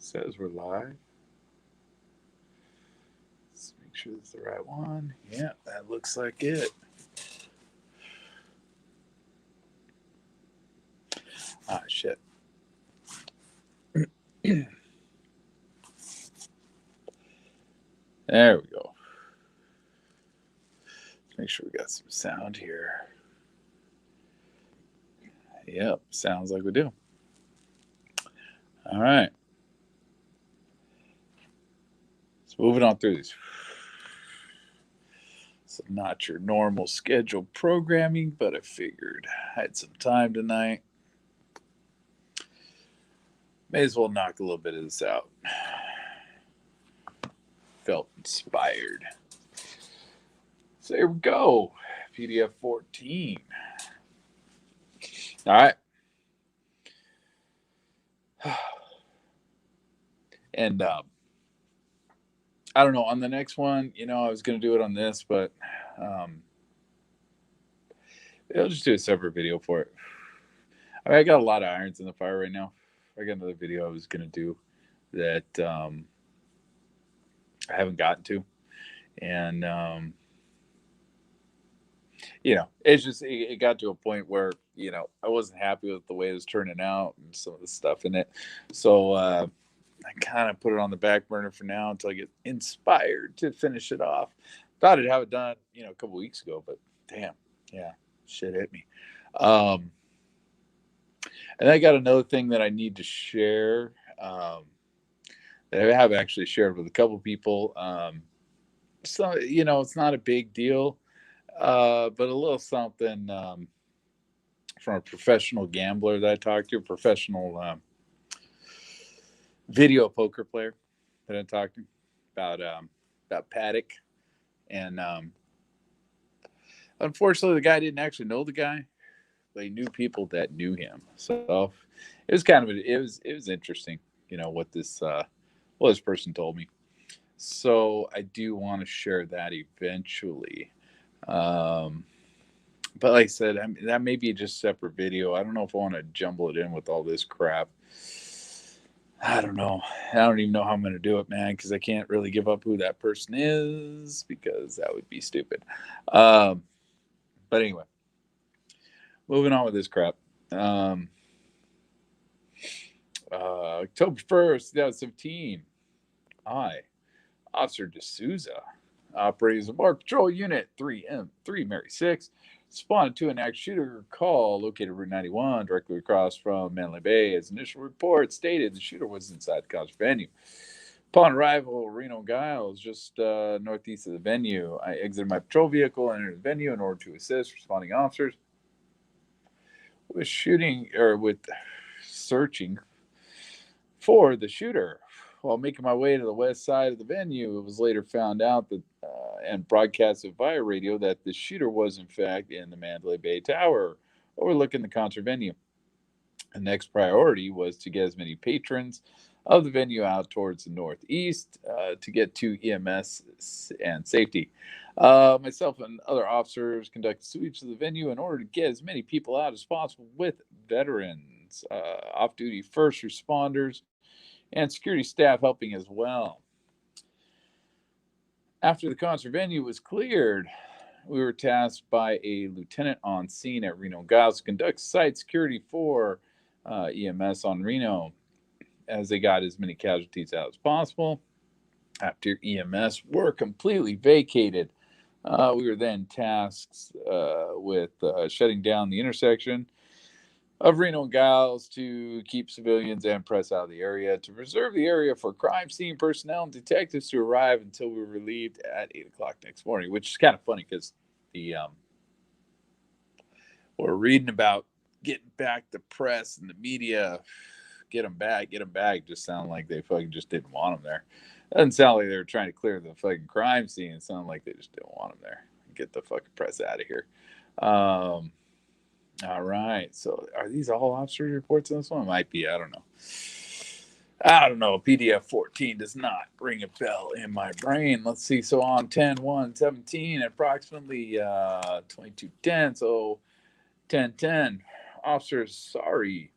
Says we're live. Let's make sure it's the right one. Yeah, that looks like it. Ah, shit. There we go. Let's make sure we got some sound here. Yep, sounds like we do. All right. So moving on through these. So not your normal scheduled programming, but I figured I had some time tonight. May as well knock a little bit of this out. Felt inspired. So here we go. PDF 14. All right. And I don't know, on the next one, I was going to do it on this, but I'll just do a separate video for it. I got a lot of irons in the fire right now. I got another video I was going to do that I haven't gotten to. And, it's just, it got to a point where, I wasn't happy with the way it was turning out and some of the stuff in it. So, I kind of put it on the back burner for now until I get inspired to finish it off. Thought I'd have it done, a couple weeks ago, but damn, yeah, shit hit me. And I got another thing that I need to share that I have actually shared with a couple people. So, it's not a big deal, but a little something from a professional gambler that I talked to, a professional video poker player that I talked to about Paddock, and unfortunately, the guy didn't actually know the guy. They knew people that knew him, so it was kind of it was interesting, what this person told me. So I do want to share that eventually. But like I said, that may be just a separate video. I don't know if I want to jumble it in with all this crap. I don't know. I don't even know how I'm going to do it, man, because I can't really give up who that person is because that would be stupid. But anyway, moving on with this crap. October 1st, 2017. I, Officer D'Souza, operating as a Bar Patrol Unit 3M3 Mary 6, responded to an active shooter call located Route 91 directly across from Manly Bay. As initial report stated, the shooter was inside the concert venue. Upon arrival, Reno Giles, just northeast of the venue, I exited my patrol vehicle and entered the venue in order to assist responding officers with searching for the shooter. While making my way to the west side of the venue, it was later found out that and broadcasted via radio that the shooter was in fact in the Mandalay Bay Tower overlooking the concert venue. The next priority was to get as many patrons of the venue out towards the northeast to get to EMS and safety. Myself and other officers conducted sweeps of the venue in order to get as many people out as possible, with veterans, off-duty first responders, and security staff helping as well. After the concert venue was cleared, we were tasked by a lieutenant on scene at Reno Giles to conduct site security for EMS on Reno, as they got as many casualties out as possible. After EMS were completely vacated, we were then tasked with shutting down the intersection of Reno and Giles to keep civilians and press out of the area, to preserve the area for crime scene personnel and detectives to arrive until we were relieved at 8 o'clock next morning, which is kind of funny because we're reading about getting back the press and the media, get them back, just sound like they fucking just didn't want them there. Doesn't sound like they were trying to clear the fucking crime scene. It sounded like they just didn't want them there. Get the fucking press out of here. All right. So are these all officer reports on this one? Might be. I don't know. PDF 14 does not ring a bell in my brain. Let's see. So on 10/1/17, approximately 22:10. So 10:10. Officers, sorry.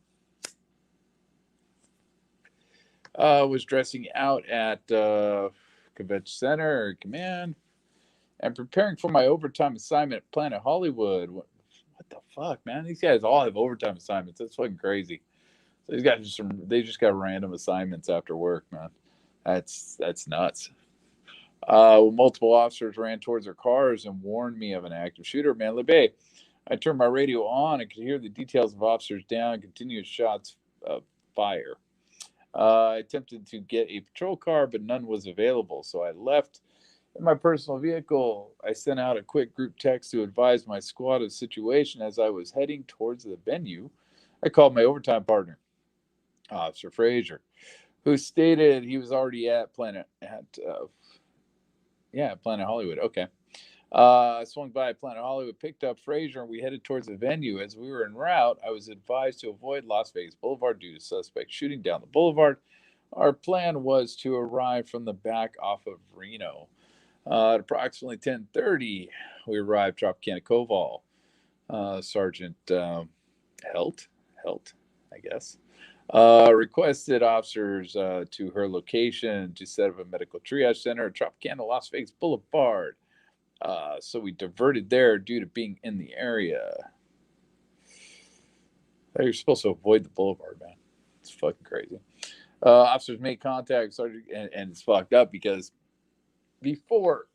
Was dressing out at Convention Center Command and preparing for my overtime assignment at Planet Hollywood. What the fuck, man? These guys all have overtime assignments. That's fucking crazy. So these guys they just got random assignments after work, man. That's nuts. Multiple officers ran towards their cars and warned me of an active shooter at Mandalay Bay. I turned my radio on and could hear the details of officers down, continuous shots of fire. I attempted to get a patrol car, but none was available, so I left in my personal vehicle. I sent out a quick group text to advise my squad of the situation. As I was heading towards the venue, I called my overtime partner, Officer Frazier, who stated he was already at Planet Hollywood. Okay. I swung by Planet Hollywood, picked up Frazier, and we headed towards the venue. As we were en route, I was advised to avoid Las Vegas Boulevard due to suspects shooting down the boulevard. Our plan was to arrive from the back off of Reno. At approximately 10:30, we arrived Tropicana Koval. Sergeant Helt, I guess, requested officers to her location to set up a medical triage center at Tropicana Las Vegas Boulevard. So we diverted there due to being in the area. You're supposed to avoid the boulevard, man. It's fucking crazy. Officers made contact, and it's fucked up because before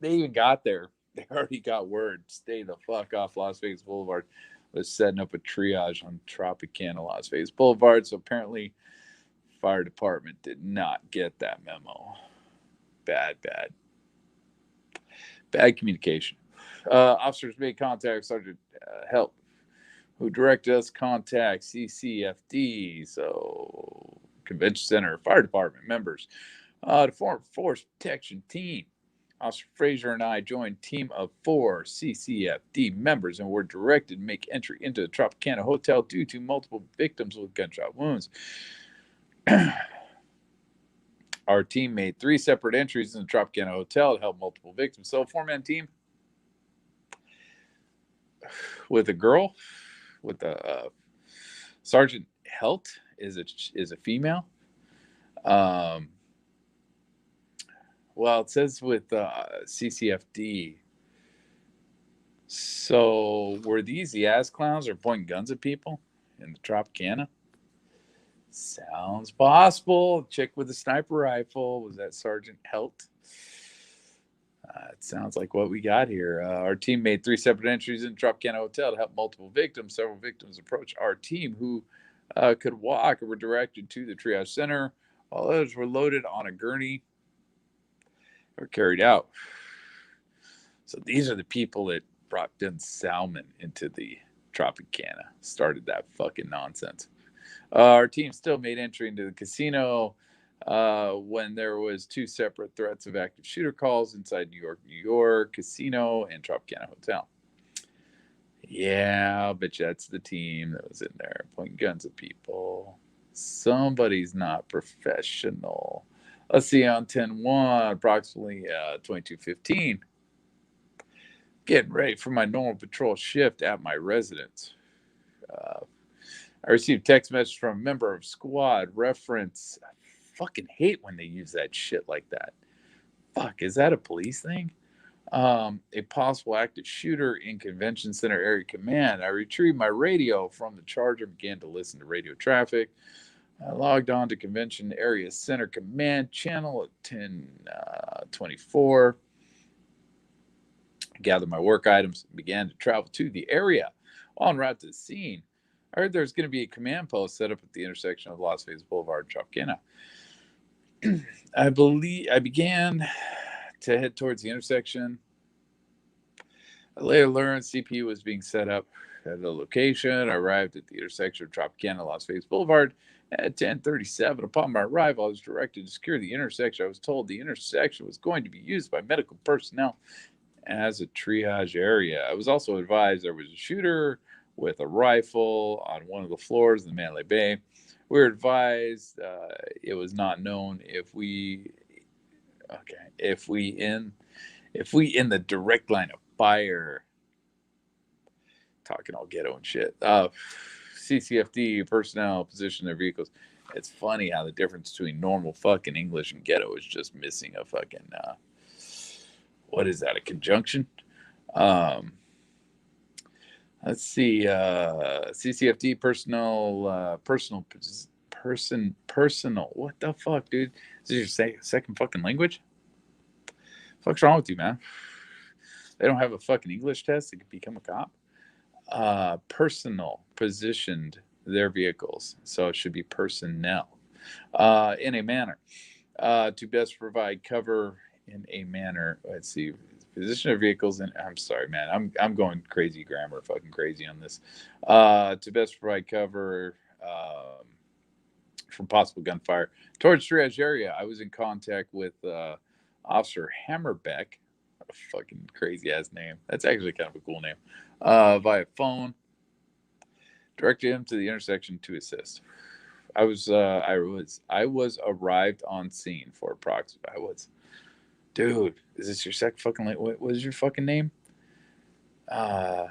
they even got there, they already got word, stay the fuck off Las Vegas Boulevard. Was setting up a triage on Tropicana Las Vegas Boulevard. So apparently, fire department did not get that memo. Bad communication. Officers made contact Sergeant Help, who directed us contact CCFD, so Convention Center Fire Department members, to form a force protection team. Officer Frazier and I joined a team of 4 CCFD members and were directed to make entry into the Tropicana Hotel due to multiple victims with gunshot wounds. Our team made 3 separate entries in the Tropicana Hotel to help multiple victims. So, a 4-man team with a girl, with a Sergeant Helt is a female. Well, it says with CCFD. So were these the ass clowns or pointing guns at people in the Tropicana? Sounds possible. Chick with a sniper rifle. Was that Sergeant Helt? It sounds like what we got here. Our team made 3 separate entries in Tropicana Hotel to help multiple victims. Several victims approached our team who could walk and were directed to the triage center, while others were loaded on a gurney or carried out. So these are the people that brought Ben Salmon into the Tropicana, started that fucking nonsense. Our team still made entry into the casino when there was 2 separate threats of active shooter calls inside New York Casino and Tropicana Hotel. Yeah, I'll bet you that's the team that was in there pointing guns at people. Somebody's not professional. Let's see, on 10/1, approximately 22:15. Getting ready for my normal patrol shift at my residence. I received a text message from a member of squad reference. I fucking hate when they use that shit like that. Fuck, is that a police thing? A possible active shooter in Convention Center Area Command. I retrieved my radio from the charger, began to listen to radio traffic. I logged on to Convention Area Center Command channel at 10:24. Gathered my work items, and began to travel to the area. While en route to the scene, I heard there's going to be a command post set up at the intersection of Las Vegas Boulevard and Tropicana. I began to head towards the intersection. I later learned CPU was being set up at the location. I arrived at the intersection of Tropicana Las Vegas Boulevard at 10:37. Upon my arrival, I was directed to secure the intersection. I was told the intersection was going to be used by medical personnel as a triage area. I was also advised there was a shooter with a rifle on one of the floors in the Mandalay Bay. We were advised it was not known if we in the direct line of fire. Talking all ghetto and shit. CCFD personnel position their vehicles It's funny how the difference between normal fucking English and ghetto is just missing a fucking what is that? A conjunction? Um, let's see. CCFD personal. What the fuck, dude? Is this your second fucking language? What's wrong with you, man? They don't have a fucking English test to become a cop. Personal positioned their vehicles, so it should be personnel. In a manner to best provide cover in a manner. Let's see, position of vehicles. And I'm sorry, man, I'm going crazy grammar, fucking crazy on this. To best provide cover from possible gunfire towards triage area. I was in contact with Officer Hammerbeck. What a fucking crazy ass name. That's actually kind of a cool name. Via phone, directed him to the intersection to assist. I was arrived on scene for approximately. Dude, is this your second fucking? What is your fucking name? Uh,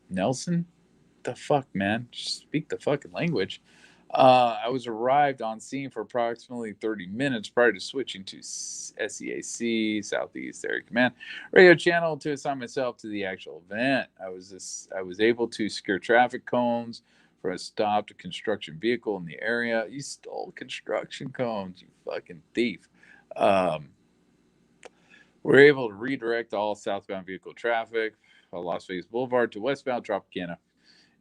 Nelson. The fuck, man? Just speak the fucking language. I was arrived on scene for approximately 30 minutes prior to switching to SEAC, Southeast Area Command radio channel to assign myself to the actual event. I was able to secure traffic cones for a stopped construction vehicle in the area. You stole construction cones, you fucking thief. We're able to redirect all southbound vehicle traffic on Las Vegas Boulevard to westbound Tropicana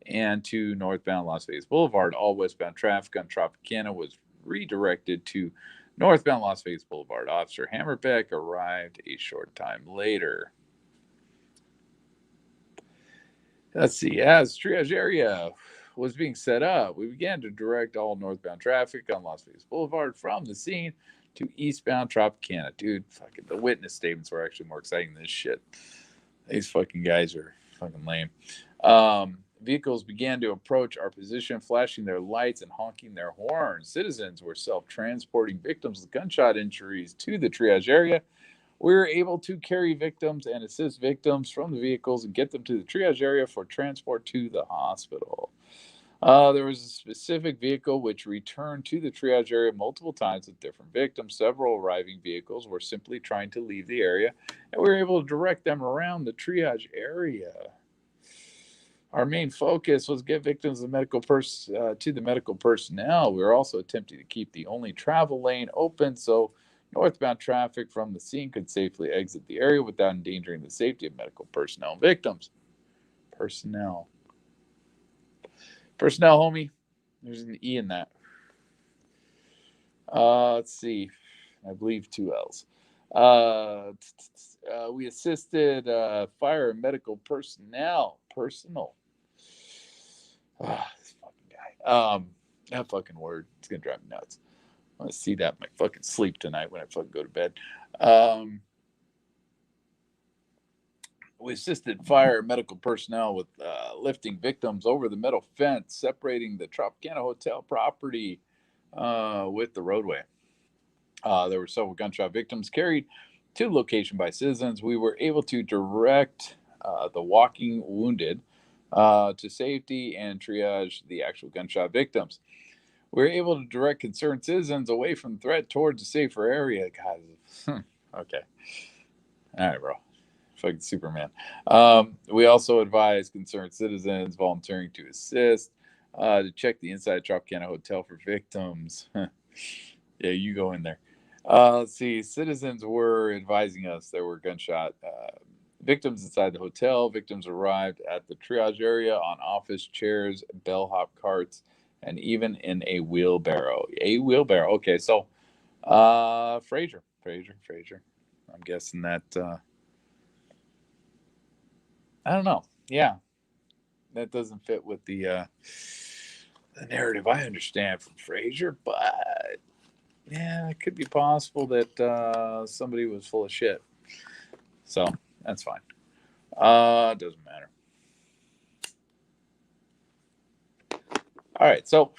and to northbound Las Vegas Boulevard. All westbound traffic on Tropicana was redirected to northbound Las Vegas Boulevard. Officer Hammerbeck arrived a short time later. Let's see. As triage area was being set up, we began to direct all northbound traffic on Las Vegas Boulevard from the scene to eastbound Tropicana. Dude, fucking the witness statements were actually more exciting than this shit. These fucking guys are fucking lame. Vehicles began to approach our position, flashing their lights and honking their horns. Citizens were self-transporting victims with gunshot injuries to the triage area. We were able to carry victims and assist victims from the vehicles and get them to the triage area for transport to the hospital. There was a specific vehicle which returned to the triage area multiple times with different victims. Several arriving vehicles were simply trying to leave the area, and we were able to direct them around the triage area. Our main focus was get victims to the medical personnel. We were also attempting to keep the only travel lane open so northbound traffic from the scene could safely exit the area without endangering the safety of medical personnel and victims. Personnel, homie. There's an E in that. Let's see. I believe 2 L's. We assisted fire and medical personnel. This fucking guy. That fucking word. It's gonna drive me nuts. I want to see that in my fucking sleep tonight when I fucking go to bed. We assisted fire and medical personnel with lifting victims over the metal fence separating the Tropicana Hotel property with the roadway. There were several gunshot victims carried to the location by citizens. We were able to direct the walking wounded to safety and triage the actual gunshot victims. We were able to direct concerned citizens away from threat towards a safer area. God, okay. All right, bro. Fucking Superman. We also advised concerned citizens volunteering to assist to check the inside Tropicana Hotel for victims. Yeah, you go in there. Let's see. Citizens were advising us there were gunshot victims inside the hotel. Victims arrived at the triage area on office chairs, bellhop carts, and even in a wheelbarrow. A wheelbarrow. Okay, so Fraser. I'm guessing that. I don't know. Yeah, that doesn't fit with the narrative I understand from Fraser, but yeah, it could be possible that somebody was full of shit. So that's fine. It doesn't matter. All right, so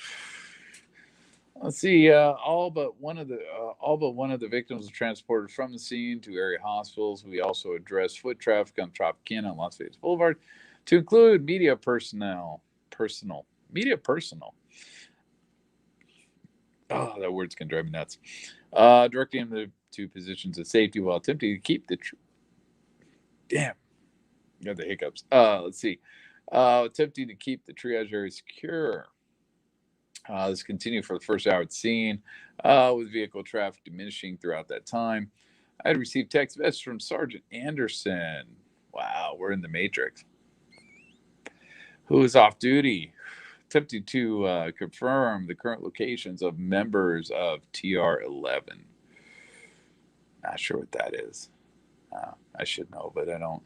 let's see. All but one of the victims was transported from the scene to area hospitals. We also addressed foot traffic on Tropicana and Las Vegas Boulevard, to include media personnel. Oh, that word's going to drive me nuts. Directing him to positions of safety while attempting to keep the... Damn, got the hiccups. Let's see. Attempting to keep the triage area secure. This continued for the first hour at the scene, with vehicle traffic diminishing throughout that time. I had received text message from Sergeant Anderson. Wow, we're in the Matrix. Who is off duty, attempting to confirm the current locations of members of TR11. Not sure what that is. I should know, but I don't.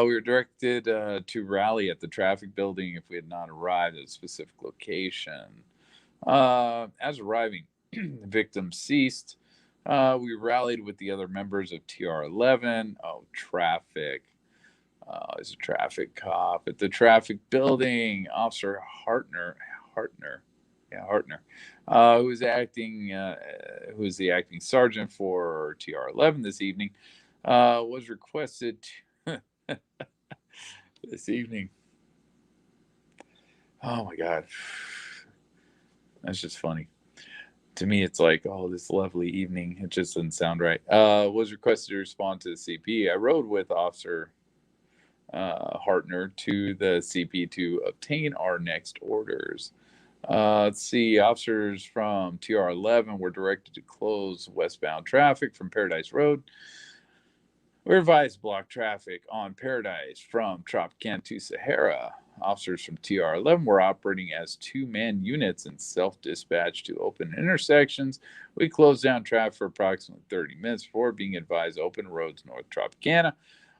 We were directed to rally at the traffic building if we had not arrived at a specific location. As arriving, the victim ceased. We rallied with the other members of TR11. Oh, traffic. There's a traffic cop at the traffic building. Officer Hartner, yeah, Hartner, who was the acting sergeant for TR11 this evening, was requested this evening. Oh my God, that's just funny. To me, it's like, oh, this lovely evening. It just doesn't sound right. Was requested to respond to the CP. I rode with Officer Hartner to the CP to obtain our next orders. Let's see. Officers from TR11 were directed to close westbound traffic from Paradise Road. We're advised to block traffic on Paradise from Tropicana to Sahara. Officers from TR11 were operating as two-man units in self-dispatch to open intersections. We closed down traffic for approximately 30 minutes before being advised to open roads north Tropicana.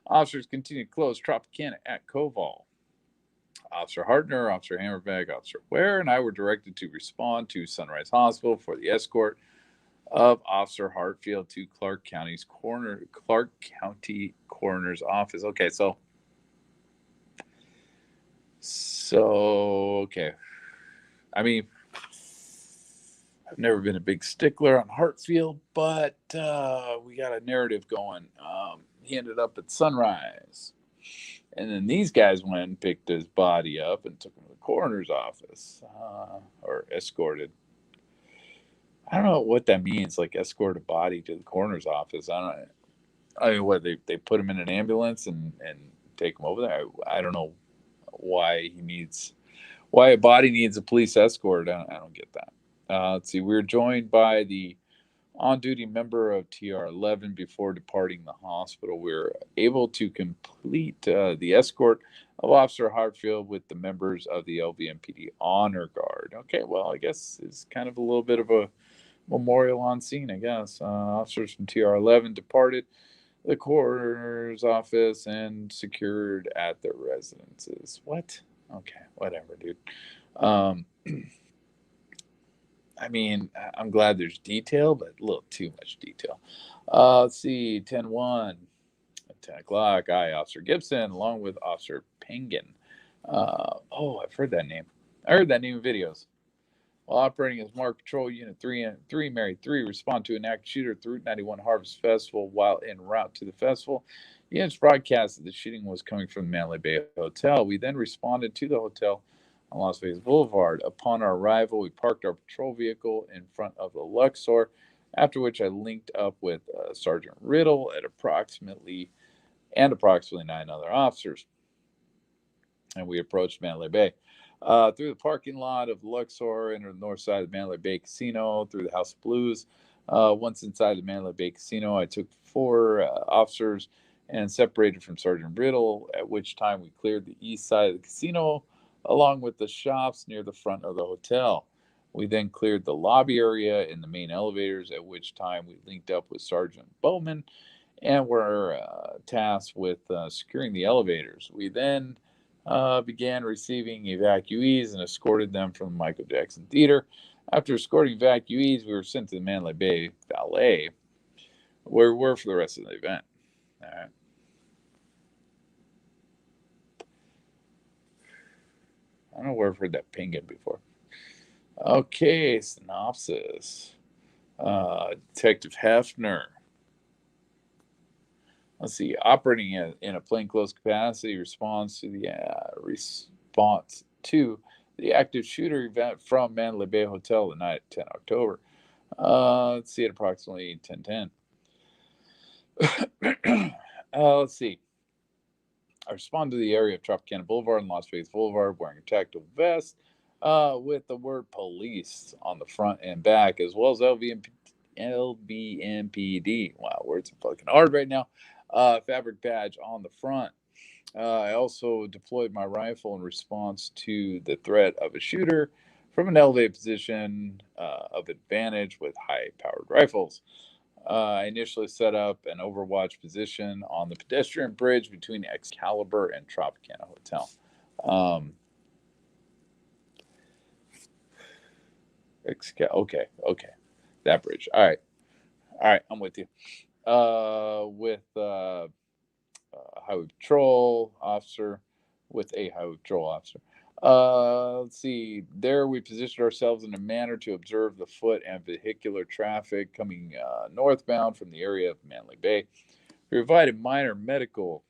Officers continued to close Tropicana at Koval. Officer Hartner, Officer Hammerbeck, Officer Ware, and I were directed to respond to Sunrise Hospital for the escort of Officer Hartfield to Clark County Coroner's Office. Okay, so okay. I mean, I've never been a big stickler on Hartfield, but we got a narrative going. He ended up at Sunrise. And then these guys went and picked his body up and took him to the coroner's office, or escorted. I don't know what that means, like escort a body to the coroner's office. I mean, what, they put him in an ambulance and take him over there? I don't know why a body needs a police escort. I don't get that. Let's see. We were joined by the on-duty member of TR11 before departing the hospital. We were able to complete the escort of Officer Hartfield with the members of the LVMPD Honor Guard. Okay, well, I guess it's kind of a little bit of a memorial on scene, I guess. Officers from TR11 departed the coroner's office and secured at their residences. What? Okay, whatever, dude. I mean, I'm glad there's detail, but a little too much detail. Let's see, 10-1, at 10 o'clock, Officer Gibson, along with Officer Pengen. I've heard that name. I heard that name in videos. While operating as Mark Patrol Unit 3 Mary 3, respond to an active shooter at the Route 91 Harvest Festival while en route to the festival. The units broadcast that the shooting was coming from the Mandalay Bay Hotel. We then responded to the hotel on Las Vegas Boulevard. Upon our arrival, we parked our patrol vehicle in front of the Luxor, after which I linked up with Sergeant Riddle at approximately 9 other officers, and we approached Mandalay Bay. Through the parking lot of Luxor, entered the north side of the Mandalay Bay Casino, through the House of Blues. Once inside the Mandalay Bay Casino, I took 4 officers and separated from Sergeant Riddle, at which time we cleared the east side of the casino, along with the shops near the front of the hotel. We then cleared the lobby area and the main elevators, at which time we linked up with Sergeant Bowman and were tasked with securing the elevators. We then began receiving evacuees and escorted them from the Michael Jackson Theater. After escorting evacuees, we were sent to the Mandalay Bay Ballet, where we were for the rest of the event. All right. I don't know where I've heard that Penguin before. Okay, synopsis. Detective Hefner. Let's see. Operating in a plainclothes capacity, response to the active shooter event from Mandalay Bay Hotel the night of 10 October. Let's see, at approximately 10:10. Let's see. I respond to the area of Tropicana Boulevard and Las Vegas Boulevard wearing a tactical vest with the word police on the front and back, as well as LBMPD. Wow, words are fucking hard right now. Fabric badge on the front. I also deployed my rifle in response to the threat of a shooter from an elevated position of advantage with high powered rifles. I initially set up an overwatch position on the pedestrian bridge between Excalibur and Tropicana Hotel. Um, okay, that bridge. All right, I'm with you. With highway patrol officer, with a highway patrol officer. Let's see. There, we positioned ourselves in a manner to observe the foot and vehicular traffic coming northbound from the area of Manly Bay. We provided minor medical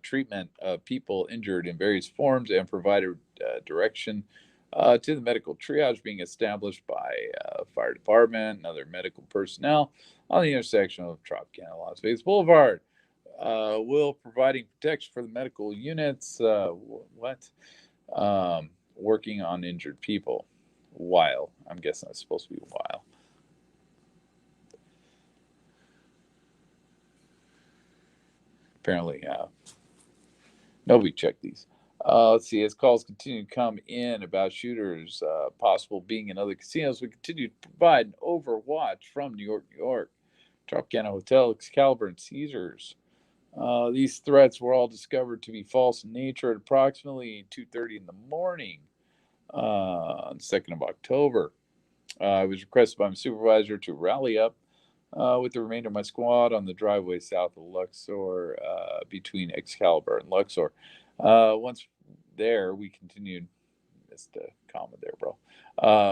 treatment of people injured in various forms and provided direction to the medical triage being established by fire department and other medical personnel on the intersection of Tropicana and Las Vegas Boulevard. Will providing protection for the medical units. Working on injured people. While I'm guessing that's supposed to be while. Apparently, nobody checked these. Let's see. As calls continue to come in about shooters possible being in other casinos, we continue to provide an overwatch from New York, Tropicana Hotel, Excalibur, and Caesars. These threats were all discovered to be false in nature at approximately 2:30 in the morning on the 2nd of October. I was requested by my supervisor to rally up with the remainder of my squad on the driveway south of Luxor between Excalibur and Luxor. Once there, we continued. Missed a comma there, bro.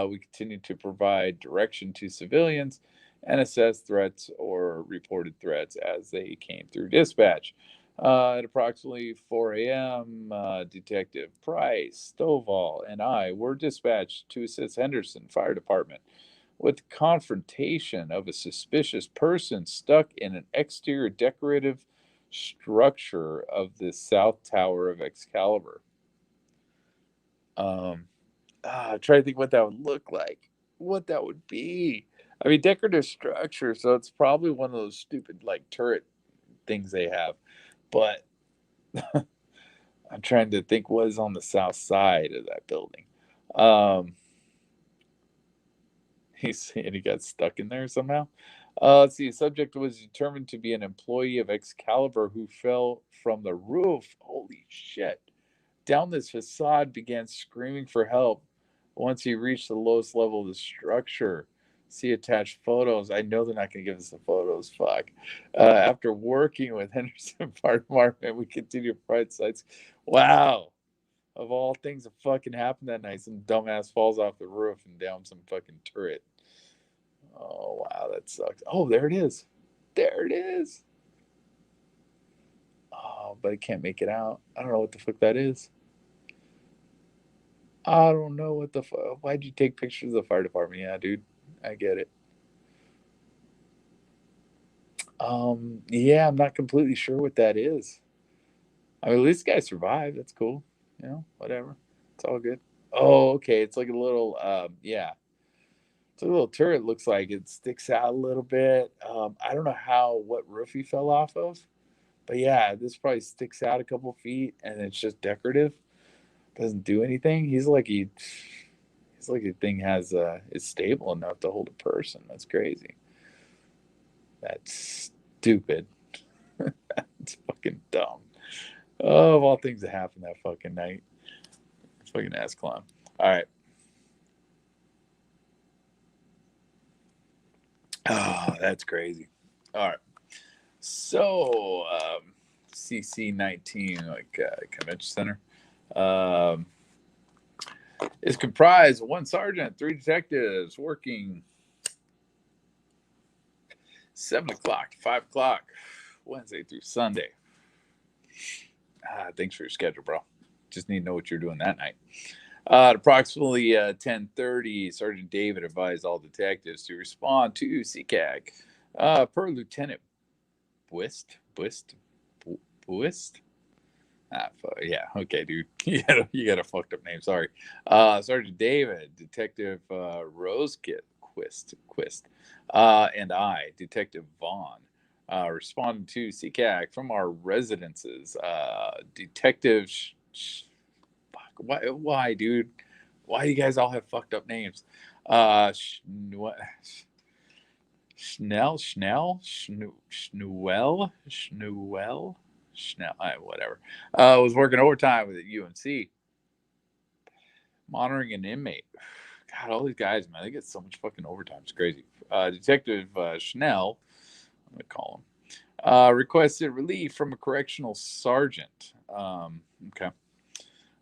We continued to provide direction to civilians and assess threats or reported threats as they came through dispatch. At approximately 4 a.m., Detective Price, Stovall, and I were dispatched to assist Henderson Fire Department with confrontation of a suspicious person stuck in an exterior decorative structure of the South Tower of Excalibur. Try to think what that would look like, what that would be. I mean, decorative structure, so it's probably one of those stupid like turret things they have. But I'm trying to think what is on the south side of that building. Um, he got stuck in there somehow. Let's see. The subject was determined to be an employee of Excalibur who fell from the roof. Holy shit! Down this facade, began screaming for help. Once he reached the lowest level of the structure, see attached photos. I know they're not going to give us the photos. Fuck. After working with Henderson Fire Department, we continue to provide sites. Wow. Of all things that fucking happened that night, some dumbass falls off the roof and down some fucking turret. Oh, wow. That sucks. Oh, there it is. There it is. Oh, but I can't make it out. I don't know what the fuck that is. I don't know what the fuck. Why'd you take pictures of the fire department? Yeah, dude. I get it. Yeah, I'm not completely sure what that is. I mean, this guy survived. That's cool. You know, whatever. It's all good. Oh, okay. It's like a little, yeah. It's a little turret. Looks like it sticks out a little bit. I don't know what roof he fell off of, but yeah, this probably sticks out a couple feet, and it's just decorative. Doesn't do anything. He's like the thing has is stable enough to hold a person. That's crazy. That's stupid. It's fucking dumb. Oh, of all things that happened that fucking night. Fucking ass clown. All right. Oh, that's crazy. All right. So, CC19, like Convention Center, um, is comprised of one sergeant, three detectives working 7 o'clock to 5 o'clock, Wednesday through Sunday. Thanks for your schedule, bro. Just need to know what you're doing that night. At approximately 10:30, Sergeant David advised all detectives to respond to CCAG. Per Lieutenant Bwist, Bwist. Yeah, okay, dude. You got a fucked up name. Sorry. Sergeant David, Detective Quist, and I, Detective Vaughn, responded to CCAG from our residences. Detective why, dude? Why do you guys all have fucked up names? What? Schnell, whatever. Was working overtime with UNC, monitoring an inmate. God, all these guys, man, they get so much fucking overtime. It's crazy. Detective Schnell, I'm gonna call him, requested relief from a correctional sergeant. Okay.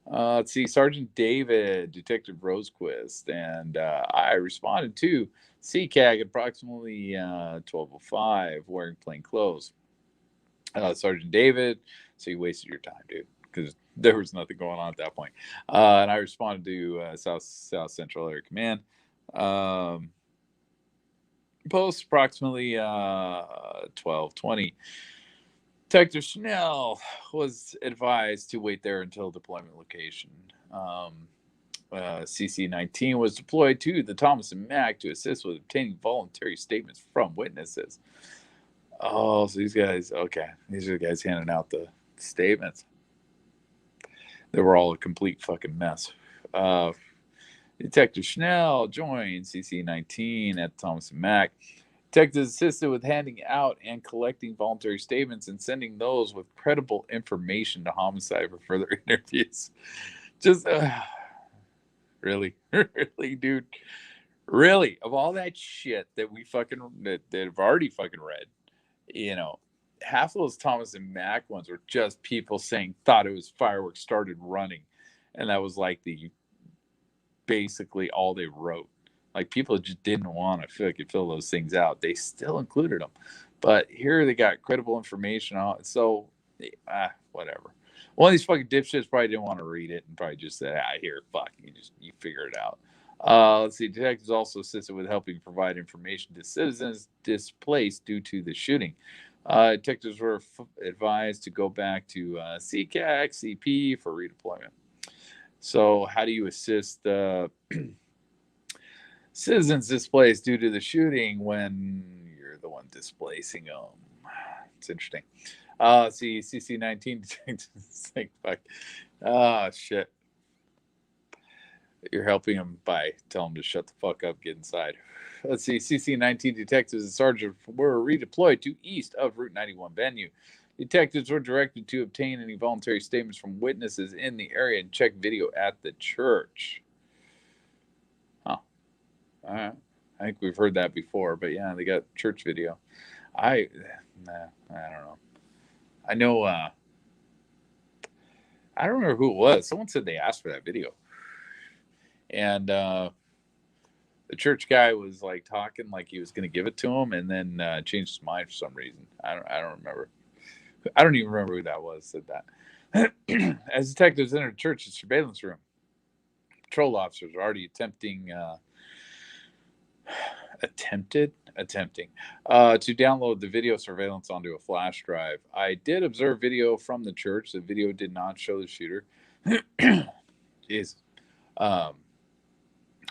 Let's see, Sergeant David, Detective Rosequist, and I responded to CCAG at approximately 12:05, wearing plain clothes. Sergeant David, so you wasted your time, dude, because there was nothing going on at that point. And I responded to South Central Area Command. Post approximately 12:20. Detective Schnell was advised to wait there until deployment location. CC-19 was deployed to the Thomas and Mack to assist with obtaining voluntary statements from witnesses. Oh, so these guys, okay. These are the guys handing out the statements. They were all a complete fucking mess. Detective Schnell joined CC-19 at Thomas and Mack. Detectives assisted with handing out and collecting voluntary statements and sending those with credible information to homicide for further interviews. Just really, really, dude. Really, of all that shit that we fucking that have already fucking read, you know, half of those Thomas and Mack ones were just people saying thought it was fireworks, started running, and that was like the basically all they wrote. Like people just didn't want to fill those things out. They still included them, but here they got credible information on. So, whatever. One of these fucking dipshits probably didn't want to read it and probably just said, here, fuck, you figure it out." Let's see. Detectives also assisted with helping provide information to citizens displaced due to the shooting. Detectives were advised to go back to CCAC, CP for redeployment. So, how do you assist citizens displaced due to the shooting when you're the one displacing them? It's interesting. See, CC-19 detectives think, fuck. Oh, shit. You're helping them by telling them to shut the fuck up, get inside. Let's see, CC-19 detectives and sergeants were redeployed to east of Route 91 venue. Detectives were directed to obtain any voluntary statements from witnesses in the area and check video at the church. Huh. All right. I think we've heard that before, but yeah, they got church video. I don't know. I know. I don't remember who it was. Someone said they asked for that video, and the church guy was like talking like he was going to give it to him, and then changed his mind for some reason. I don't remember. I don't even remember who that was said that. As detectives entered the church's surveillance room, patrol officers were already attempting to download the video surveillance onto a flash drive. I did observe video from the church. The video did not show the shooter. Jeez.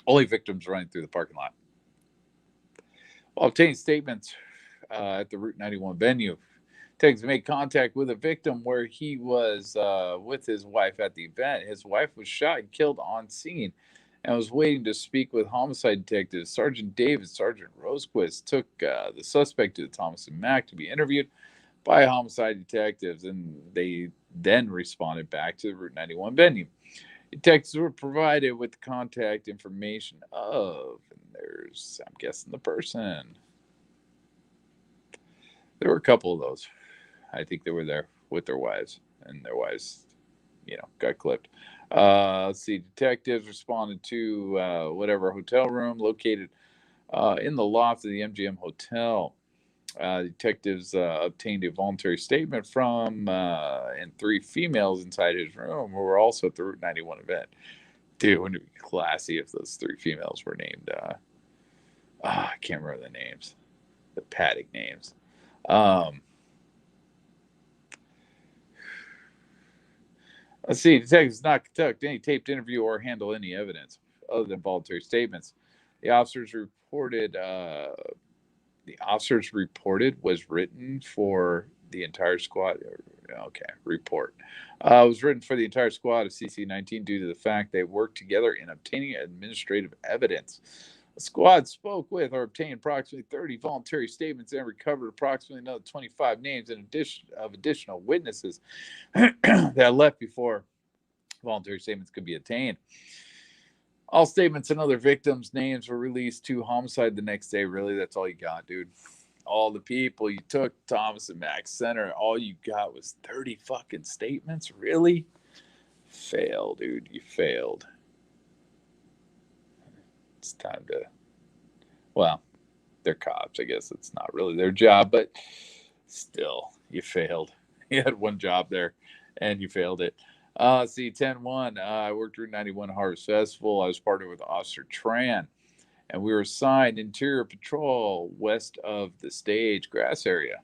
Only victims running through the parking lot. While obtaining statements at the Route 91 venue, detectives made contact with a victim where he was with his wife at the event. His wife was shot and killed on scene and was waiting to speak with homicide detectives. Sergeant David, Sergeant Rosequist took the suspect to the Thomas and Mack to be interviewed by homicide detectives, and they then responded back to the Route 91 venue. Detectives were provided with the contact information of, and there's, I'm guessing, the person. There were a couple of those. I think they were there with their wives, and their wives, got clipped. Let's see. Detectives responded to whatever hotel room located in the loft of the MGM Hotel. Detectives obtained a voluntary statement from and 3 females inside his room who were also at the Route 91 event. Dude, wouldn't it be classy if those three females were named? I can't remember the names, the paddock names. Um, let's see. Detectives not conduct any taped interview or handle any evidence other than voluntary statements. The officers reported. The officers reported was written for the entire squad. Okay, report was written for the entire squad of CC-19 due to the fact they worked together in obtaining administrative evidence. The squad spoke with or obtained approximately 30 voluntary statements and recovered approximately another 25 names in addition of additional witnesses that left before voluntary statements could be obtained. All statements and other victims' names were released to homicide the next day. Really, that's all you got, dude. All the people you took, Thomas and Max Center, all you got was 30 fucking statements? Really? Fail, dude. You failed. It's time to. Well, they're cops. I guess it's not really their job, but still, you failed. You had one job there, and you failed it. See, 10-1. I worked Route 91 Harvest Festival. I was partnered with Officer Tran, and we were assigned interior patrol west of the stage grass area.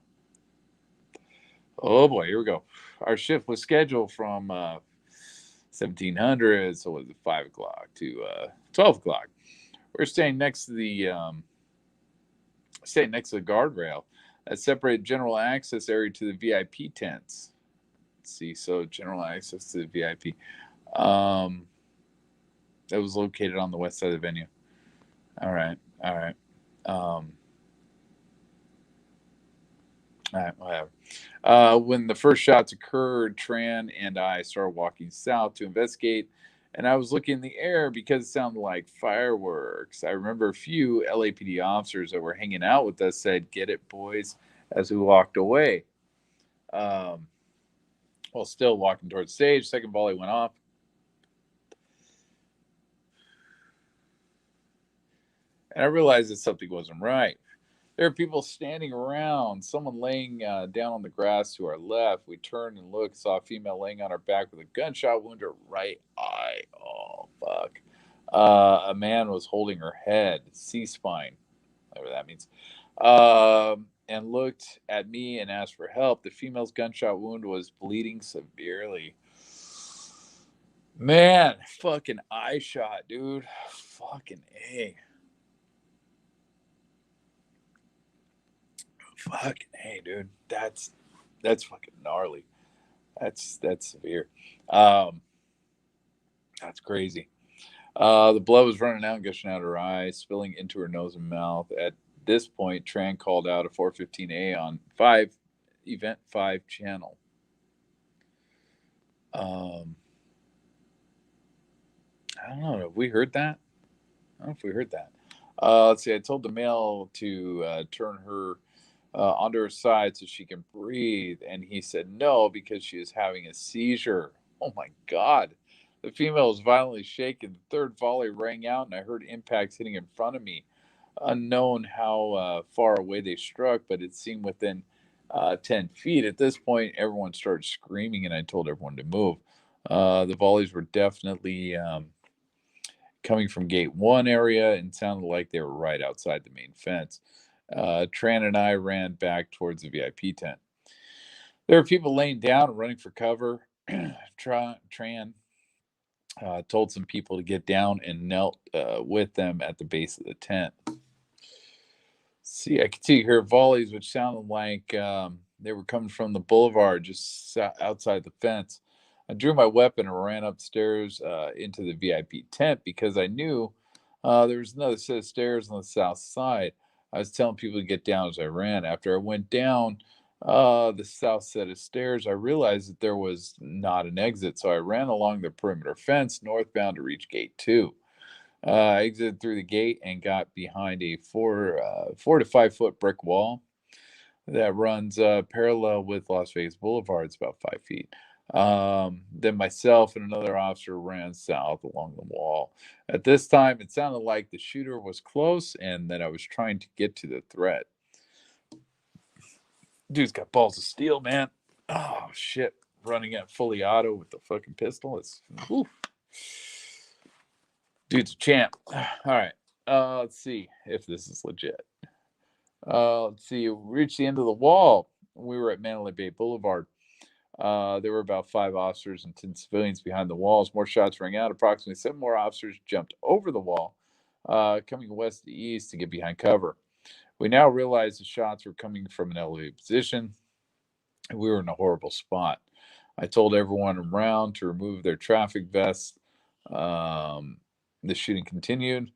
Oh boy, here we go. Our shift was scheduled from 1700, so it was 5 o'clock to 12 o'clock. We're staying next to the guardrail that separated general access area to the VIP tents. Let's see, so general access to the VIP. That was located on the west side of the venue. All right. All right, whatever. When the first shots occurred, Tran and I started walking south to investigate, and I was looking in the air because it sounded like fireworks. I remember a few LAPD officers that were hanging out with us said, "Get it, boys," as we walked away. Um, while still walking towards the stage, second volley went off. And I realized that something wasn't right. There are people standing around, someone laying down on the grass to our left. We turned and looked, saw a female laying on her back with a gunshot wound to her right eye. Oh, fuck. A man was holding her head, C-spine, whatever that means, and looked at me and asked for help. The female's gunshot wound was bleeding severely. Man, fucking eye shot, dude. Fucking A. Fucking hey, dude, that's fucking gnarly. That's severe. Um, that's crazy. The blood was running out and gushing out her eyes, spilling into her nose and mouth. At this point, Tran called out a 415A on Event 5 channel. I don't know. Have we heard that? I don't know if we heard that. Let's see. I told the male to turn her onto her side so she can breathe. And he said no because she is having a seizure. Oh my God. The female was violently shaken. The third volley rang out, and I heard impacts hitting in front of me. Unknown how far away they struck, but it seemed within 10 feet. At this point, everyone started screaming, and I told everyone to move. The volleys were definitely coming from gate 1 area and sounded like they were right outside the main fence. Tran and I ran back towards the VIP tent. There were people laying down and running for cover. Tran told some people to get down and knelt with them at the base of the tent. See, I could see her volleys, which sounded like they were coming from the boulevard just outside the fence. I drew my weapon and ran upstairs into the VIP tent because I knew there was another set of stairs on the south side. I was telling people to get down as I ran. After I went down the south set of stairs, I realized that there was not an exit, so I ran along the perimeter fence northbound to reach gate 2. I exited through the gate and got behind a 4 to 5 foot brick wall that runs parallel with Las Vegas Boulevard. It's about 5 feet. Then myself and another officer ran south along the wall. At this time, it sounded like the shooter was close and that I was trying to get to the threat. Dude's got balls of steel, man. Oh, shit. Running at fully auto with the fucking pistol. It's. Whew. Dude's a champ. All right. Let's see if this is legit. Let's see. We reached the end of the wall. We were at Mandalay Bay Boulevard. There were about 5 officers and 10 civilians behind the walls. More shots rang out. Approximately 7 more officers jumped over the wall, coming west to east to get behind cover. We now realized the shots were coming from an elevated position, and we were in a horrible spot. I told everyone around to remove their traffic vests. Um, the shooting continued.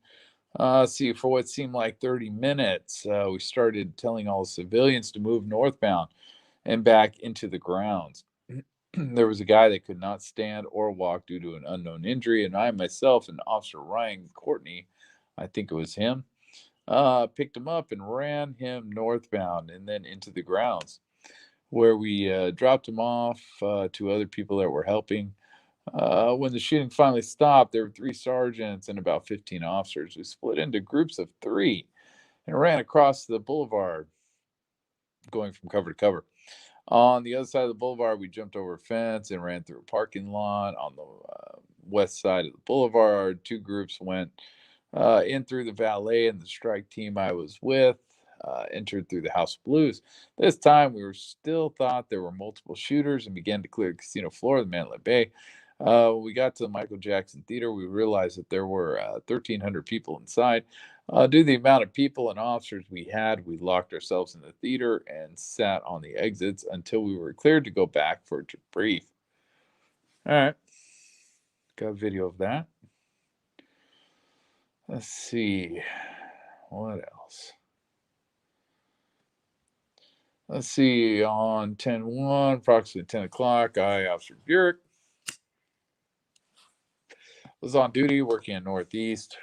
See, for what seemed like 30 minutes, we started telling all the civilians to move northbound and back into the grounds. There was a guy that could not stand or walk due to an unknown injury, and I myself and Officer Ryan Courtney, I think it was him, picked him up and ran him northbound and then into the grounds, where we dropped him off to other people that were helping. When the shooting finally stopped, there were 3 sergeants and about 15 officers who split into groups of 3 and ran across the boulevard, going from cover to cover. On the other side of the boulevard, we jumped over a fence and ran through a parking lot. On the west side of the boulevard, 2 groups went in through the valet, and the strike team I was with entered through the House of Blues. This time, we were still thought there were multiple shooters and began to clear the casino floor of the Mandalay Bay. We got to the Michael Jackson Theater. We realized that there were 1,300 people inside. Due to the amount of people and officers we had, we locked ourselves in the theater and sat on the exits until we were cleared to go back for a debrief. All right. Got a video of that. Let's see. What else? Let's see. On 10/1, approximately 10 o'clock, I, Officer Burek, was on duty working in Northeast.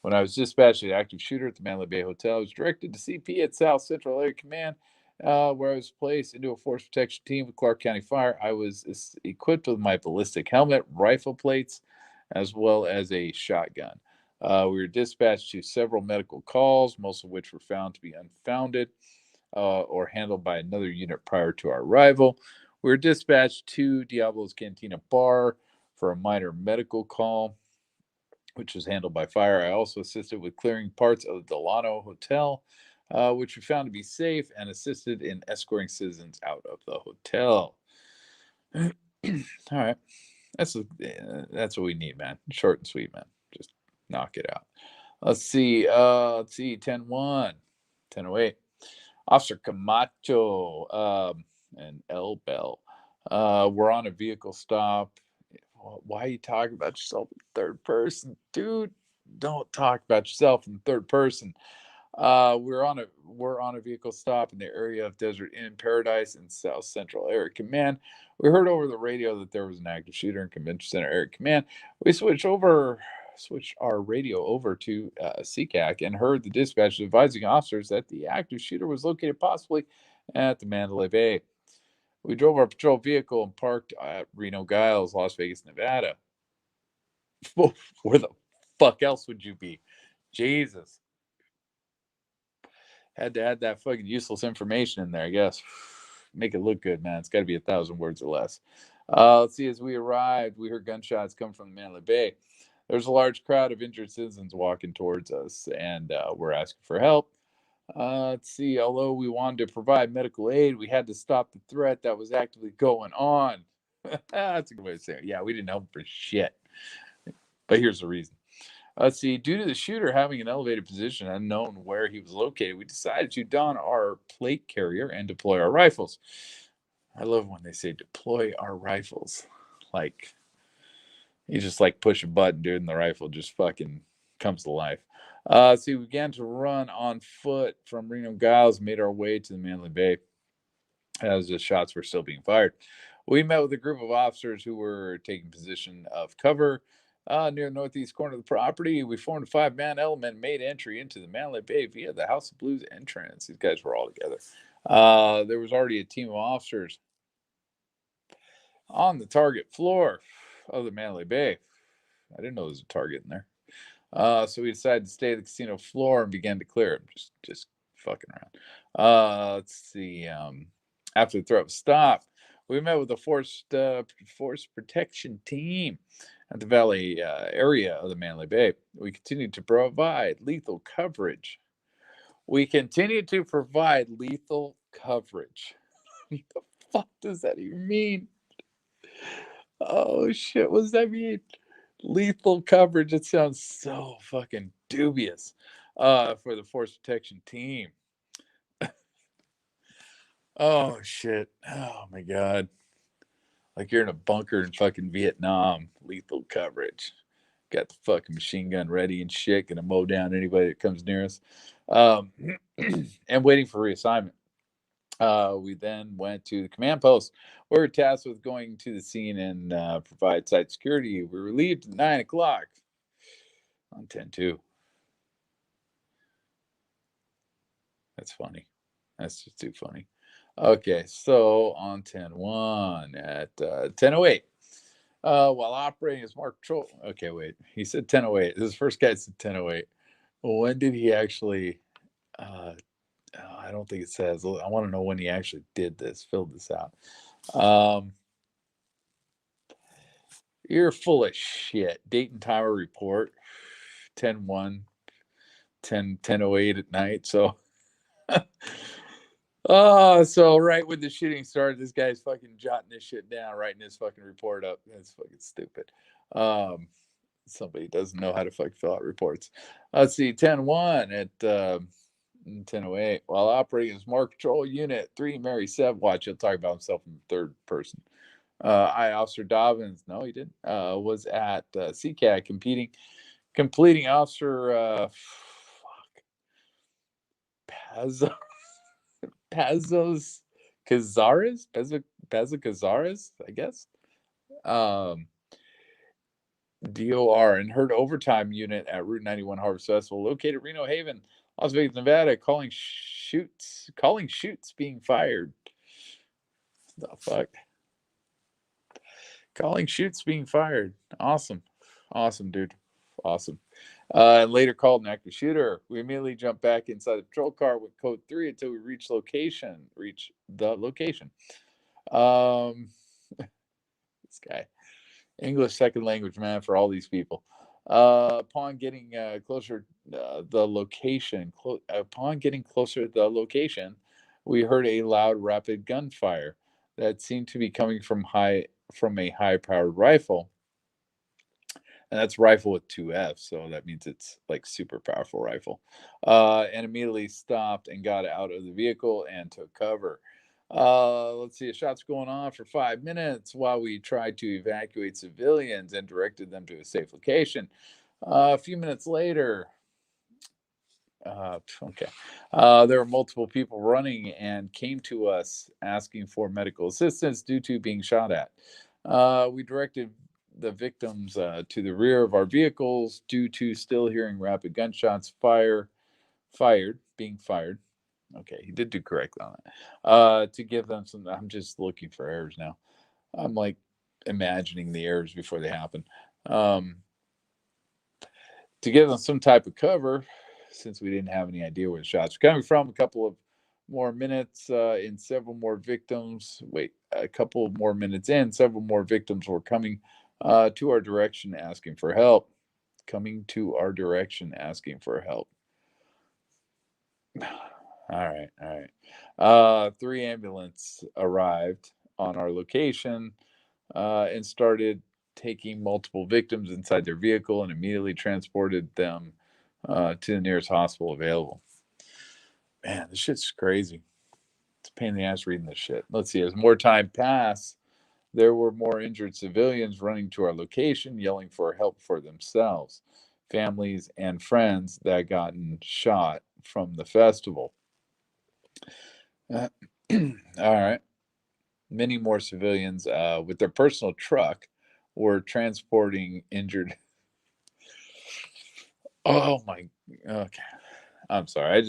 When I was dispatched to the active shooter at the Mandalay Bay Hotel, I was directed to CP at South Central Area Command, where I was placed into a force protection team with Clark County Fire. I was equipped with my ballistic helmet, rifle plates, as well as a shotgun. We were dispatched to several medical calls, most of which were found to be unfounded or handled by another unit prior to our arrival. We were dispatched to Diablo's Cantina Bar for a minor medical call, which was handled by fire. I also assisted with clearing parts of the Delano Hotel, which we found to be safe, and assisted in escorting citizens out of the hotel. All right, that's what we need, man. Short and sweet, man. Just knock it out. Let's see. 10/1, 10/08. Officer Camacho and L Bell were on a vehicle stop. Why are you talking about yourself in third person, dude? Don't talk about yourself in third person. We're on a vehicle stop in the area of Desert Inn Paradise in South Central Area Command. We heard over the radio that there was an active shooter in Convention Center Area Command. We switched our radio over to CCAC and heard the dispatch advising officers that the active shooter was located possibly at the Mandalay Bay. We drove our patrol vehicle and parked at Reno Giles, Las Vegas, Nevada. Where the fuck else would you be? Jesus. Had to add that fucking useless information in there, I guess. Make it look good, man. It's got to be 1,000 words or less. Let's see. As we arrived, we heard gunshots come from the Mandalay Bay. There's a large crowd of injured citizens walking towards us, and we're asking for help. Let's see. Although we wanted to provide medical aid, we had to stop the threat that was actively going on. That's a good way to say it. Yeah, we didn't help for shit. But here's the reason. Let's see. Due to the shooter having an elevated position, unknown where he was located, we decided to don our plate carrier and deploy our rifles. I love when they say deploy our rifles. Like, you just like push a button, dude, and the rifle just fucking comes to life. So we began to run on foot from Reno Giles, made our way to the Mandalay Bay as the shots were still being fired. We met with a group of officers who were taking position of cover near the northeast corner of the property. We formed a 5-man element, made entry into the Mandalay Bay via the House of Blues entrance. These guys were all together. There was already a team of officers on the target floor of the Mandalay Bay. I didn't know there was a target in there. So we decided to stay at the casino floor and began to clear it. Just fucking around. Let's see. After the threat was stopped, we met with the force protection team. at the valley area of the Manly Bay. We continue to provide lethal coverage. We continue to provide lethal coverage. What the fuck does that even mean? Oh shit, what does that mean? Lethal coverage. It sounds so fucking dubious. For the force protection team. Oh shit. Oh my god. Like you're in a bunker in fucking Vietnam. Lethal coverage. Got the fucking machine gun ready and shit. Gonna mow down anybody that comes near us. Um, and waiting for reassignment. We then went to the command post. We were tasked with going to the scene and provide site security. We were relieved at 9 o'clock on 10-2. That's funny. That's just too funny. Okay, so on 10-1 at 10:08. While operating as Mark Patrol. Okay, wait. He said 10:08. This first guy said 10:08. Well, when did he actually? Uh, I don't think it says. I want to know when he actually did this, filled this out. You're full of shit. Date and timer report 10-1, 10:08 at night. So, so right when the shooting started, this guy's fucking jotting this shit down, writing his fucking report up. That's fucking stupid. Somebody doesn't know how to fucking fill out reports. Let's see, 10-1 at 10:08. While operating as Mark Patrol Unit 3, Mary Sev. Watch, he'll talk about himself in third person. I, Officer Dobbins, no, he didn't, was at CCAD completing Officer Pazos Cazares? Pazzo Cazares, I guess. DOR and heard overtime unit at Route 91 Harvest Festival, located Reno Haven, Las Vegas, Nevada, calling shoots being fired. The fuck? Calling shoots being fired. Awesome. Awesome, dude. Awesome. And later called an active shooter. We immediately jumped back inside the patrol car with code 3 until we reach the location. This guy. English second language, man, for all these people. Upon getting closer the location, we heard a loud, rapid gunfire that seemed to be coming from a high-powered rifle, and that's rifle with two F's, so that means it's like super powerful rifle. And immediately stopped and got out of the vehicle and took cover. Let's see, a shot's going on for 5 minutes while we tried to evacuate civilians and directed them to a safe location. A few minutes later, there were multiple people running and came to us asking for medical assistance due to being shot at. We directed the victims to the rear of our vehicles due to still hearing rapid gunshots being fired. Okay, he did do correct on that. To give them some, I'm just looking for errors now. I'm like imagining the errors before they happen. To give them some type of cover, since we didn't have any idea where the shots were coming from. A couple of more minutes in, several more victims. A couple of more minutes in, several more victims were coming to our direction asking for help. All right. 3 ambulance arrived on our location and started taking multiple victims inside their vehicle and immediately transported them to the nearest hospital available. Man, this shit's crazy. It's a pain in the ass reading this shit. Let's see. As more time passed, there were more injured civilians running to our location, yelling for help for themselves, families, and friends that gotten shot from the festival. All right. Many more civilians with their personal truck were transporting injured. Oh my. Okay. I'm sorry.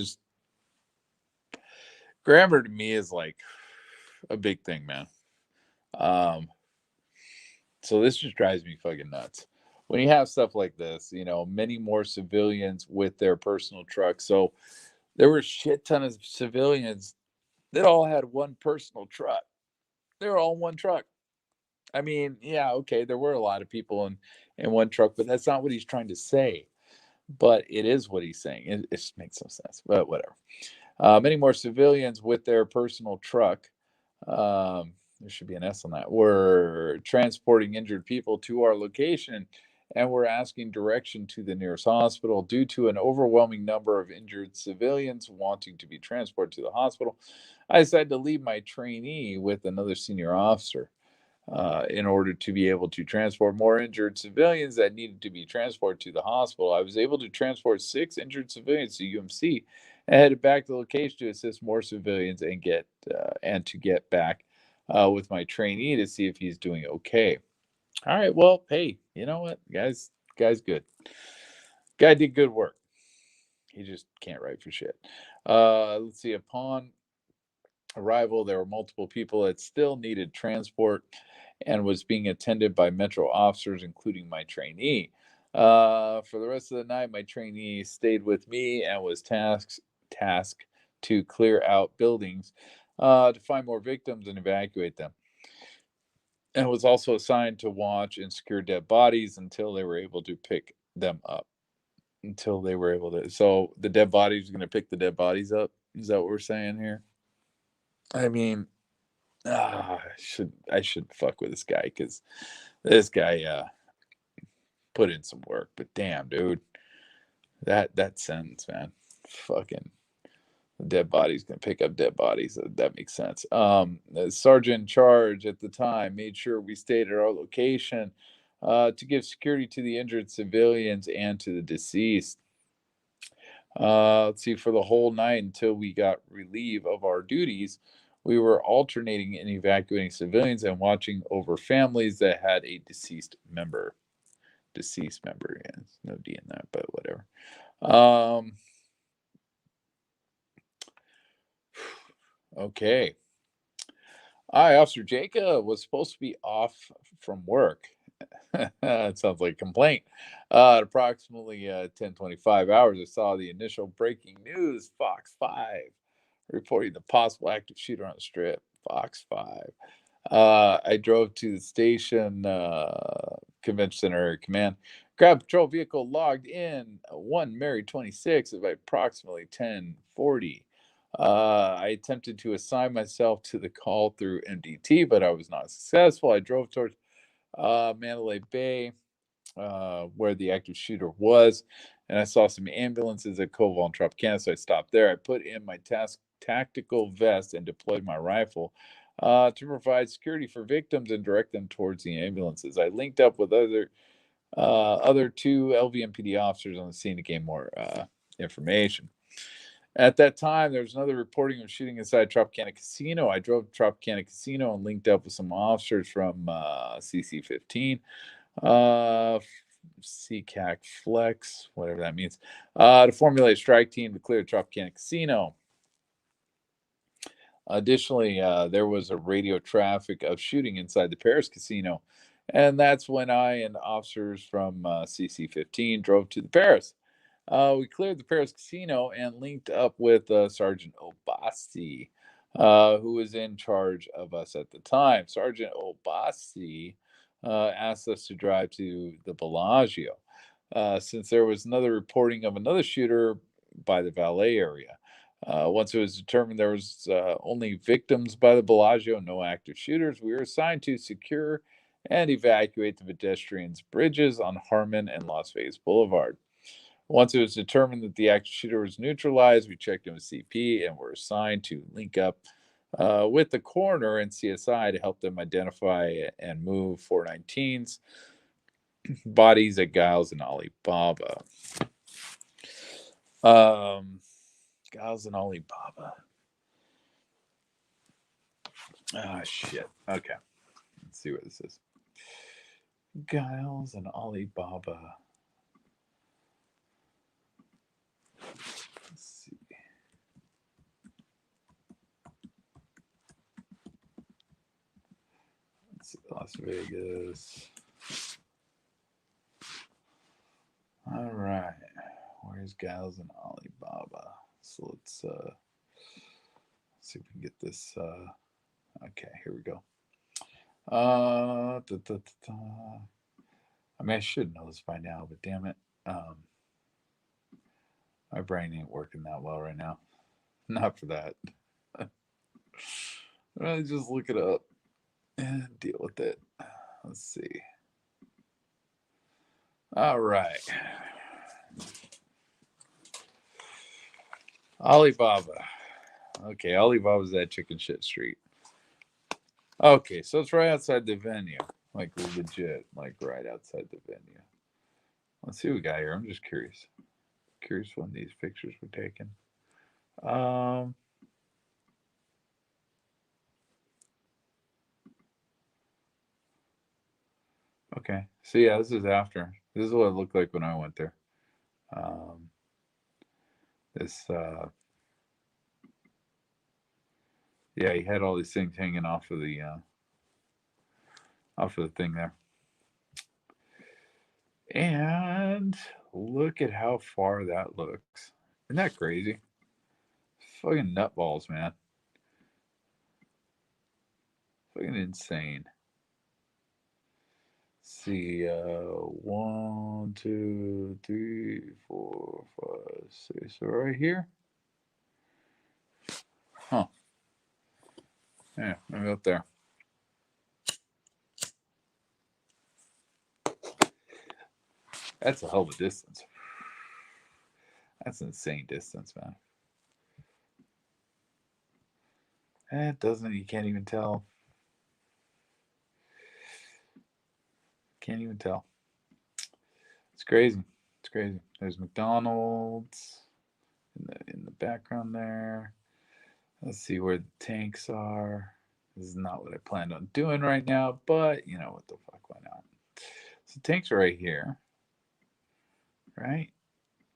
Grammar to me is like a big thing, man. So this just drives me fucking nuts. When you have stuff like this, many more civilians with their personal trucks. So there were a shit ton of civilians that all had one personal truck. They were all in one truck. I mean, yeah, okay, there were a lot of people in one truck, but that's not what he's trying to say. But it is what he's saying. It just makes no sense, but whatever. Many more civilians with their personal truck, there should be an S on that, were transporting injured people to our location and were asking direction to the nearest hospital. Due to an overwhelming number of injured civilians wanting to be transported to the hospital, I decided to leave my trainee with another senior officer in order to be able to transport more injured civilians that needed to be transported to the hospital. I was able to transport 6 injured civilians to UMC and headed back to the location to assist more civilians and to get back with my trainee to see if he's doing okay. All right, well, hey, you know what, guy's good. Guy did good work. He just can't write for shit. Let's see. Upon arrival, there were multiple people that still needed transport and was being attended by Metro officers, including my trainee. For the rest of the night, my trainee stayed with me and was tasked to clear out buildings to find more victims and evacuate them. And was also assigned to watch and secure dead bodies until they were able to pick them up. Until they were able to. So the dead bodies are going to pick the dead bodies up. Is that what we're saying here? I mean, I should fuck with this guy because this guy put in some work. But damn, dude, that sentence, man, fucking the dead body's gonna pick up dead bodies. That makes sense. The sergeant in charge at the time made sure we stayed at our location to give security to the injured civilians and to the deceased. Let's see, for the whole night until we got relief of our duties, we were alternating in evacuating civilians and watching over families that had a deceased member. Deceased member, yeah, there's no D in that, but whatever. Um, okay. Officer Jacob was supposed to be off from work. It sounds like a complaint. At approximately 10:25 hours, I saw the initial breaking news, Fox 5, reporting the possible active shooter on the strip. Fox 5. I drove to the station, convention center area command, grabbed a patrol vehicle, logged in, one Mary 26 at approximately 10:40. I attempted to assign myself to the call through MDT, but I was not successful. I drove towards Mandalay Bay, where the active shooter was, and I saw some ambulances at Koval and Tropicana, so I stopped there. I put in my tactical vest and deployed my rifle to provide security for victims and direct them towards the ambulances. I linked up with other two LVMPD officers on the scene to gain more information. At that time, there was another reporting of shooting inside Tropicana Casino. I drove to Tropicana Casino and linked up with some officers from CC-15, uh, CCAC Flex, whatever that means, to formulate a strike team to clear Tropicana Casino. Additionally, there was a radio traffic of shooting inside the Paris Casino, and that's when I and officers from CC-15 drove to the Paris. We cleared the Paris Casino and linked up with Sergeant Obasi, who was in charge of us at the time. Sergeant Obasi asked us to drive to the Bellagio, since there was another reporting of another shooter by the valet area. Once it was determined there was only victims by the Bellagio, no active shooters, we were assigned to secure and evacuate the pedestrians bridges on Harmon and Las Vegas Boulevard. Once it was determined that the active shooter was neutralized, we checked in with CP and were assigned to link up with the coroner and CSI to help them identify and move 419's bodies at Giles and Alibaba. Giles and Alibaba. Ah, shit. Okay. Let's see what this is. Giles and Alibaba. Let's see. Let's see. Las Vegas. All right. Where's Giles and Alibaba? So let's see if we can get this. Okay, here we go. I mean, I should know this by now, but damn it. My brain ain't working that well right now. Not for that. Just look it up and deal with it. Let's see. All right. Alibaba. Okay, Alibaba's at Chicken Shit Street. Okay, so it's right outside the venue. Like legit, like right outside the venue. Let's see what we got here. I'm just curious. Curious when these pictures were taken. Um okay. So yeah, this is after. This is what it looked like when I went there. Um this yeah, he had all these things hanging off of the thing there. And look at how far that looks. Isn't that crazy? Fucking nutballs, man. Fucking insane. See, 1, 2, 3, 4, 5, 6. So right here? Huh. Yeah, maybe up there. That's a hell of a distance. That's an insane distance, man. It doesn't, you can't even tell. Can't even tell. It's crazy. It's crazy. There's McDonald's in the background there. Let's see where the tanks are. This is not what I planned on doing right now, but you know what the fuck, why not? So tanks are right here, right?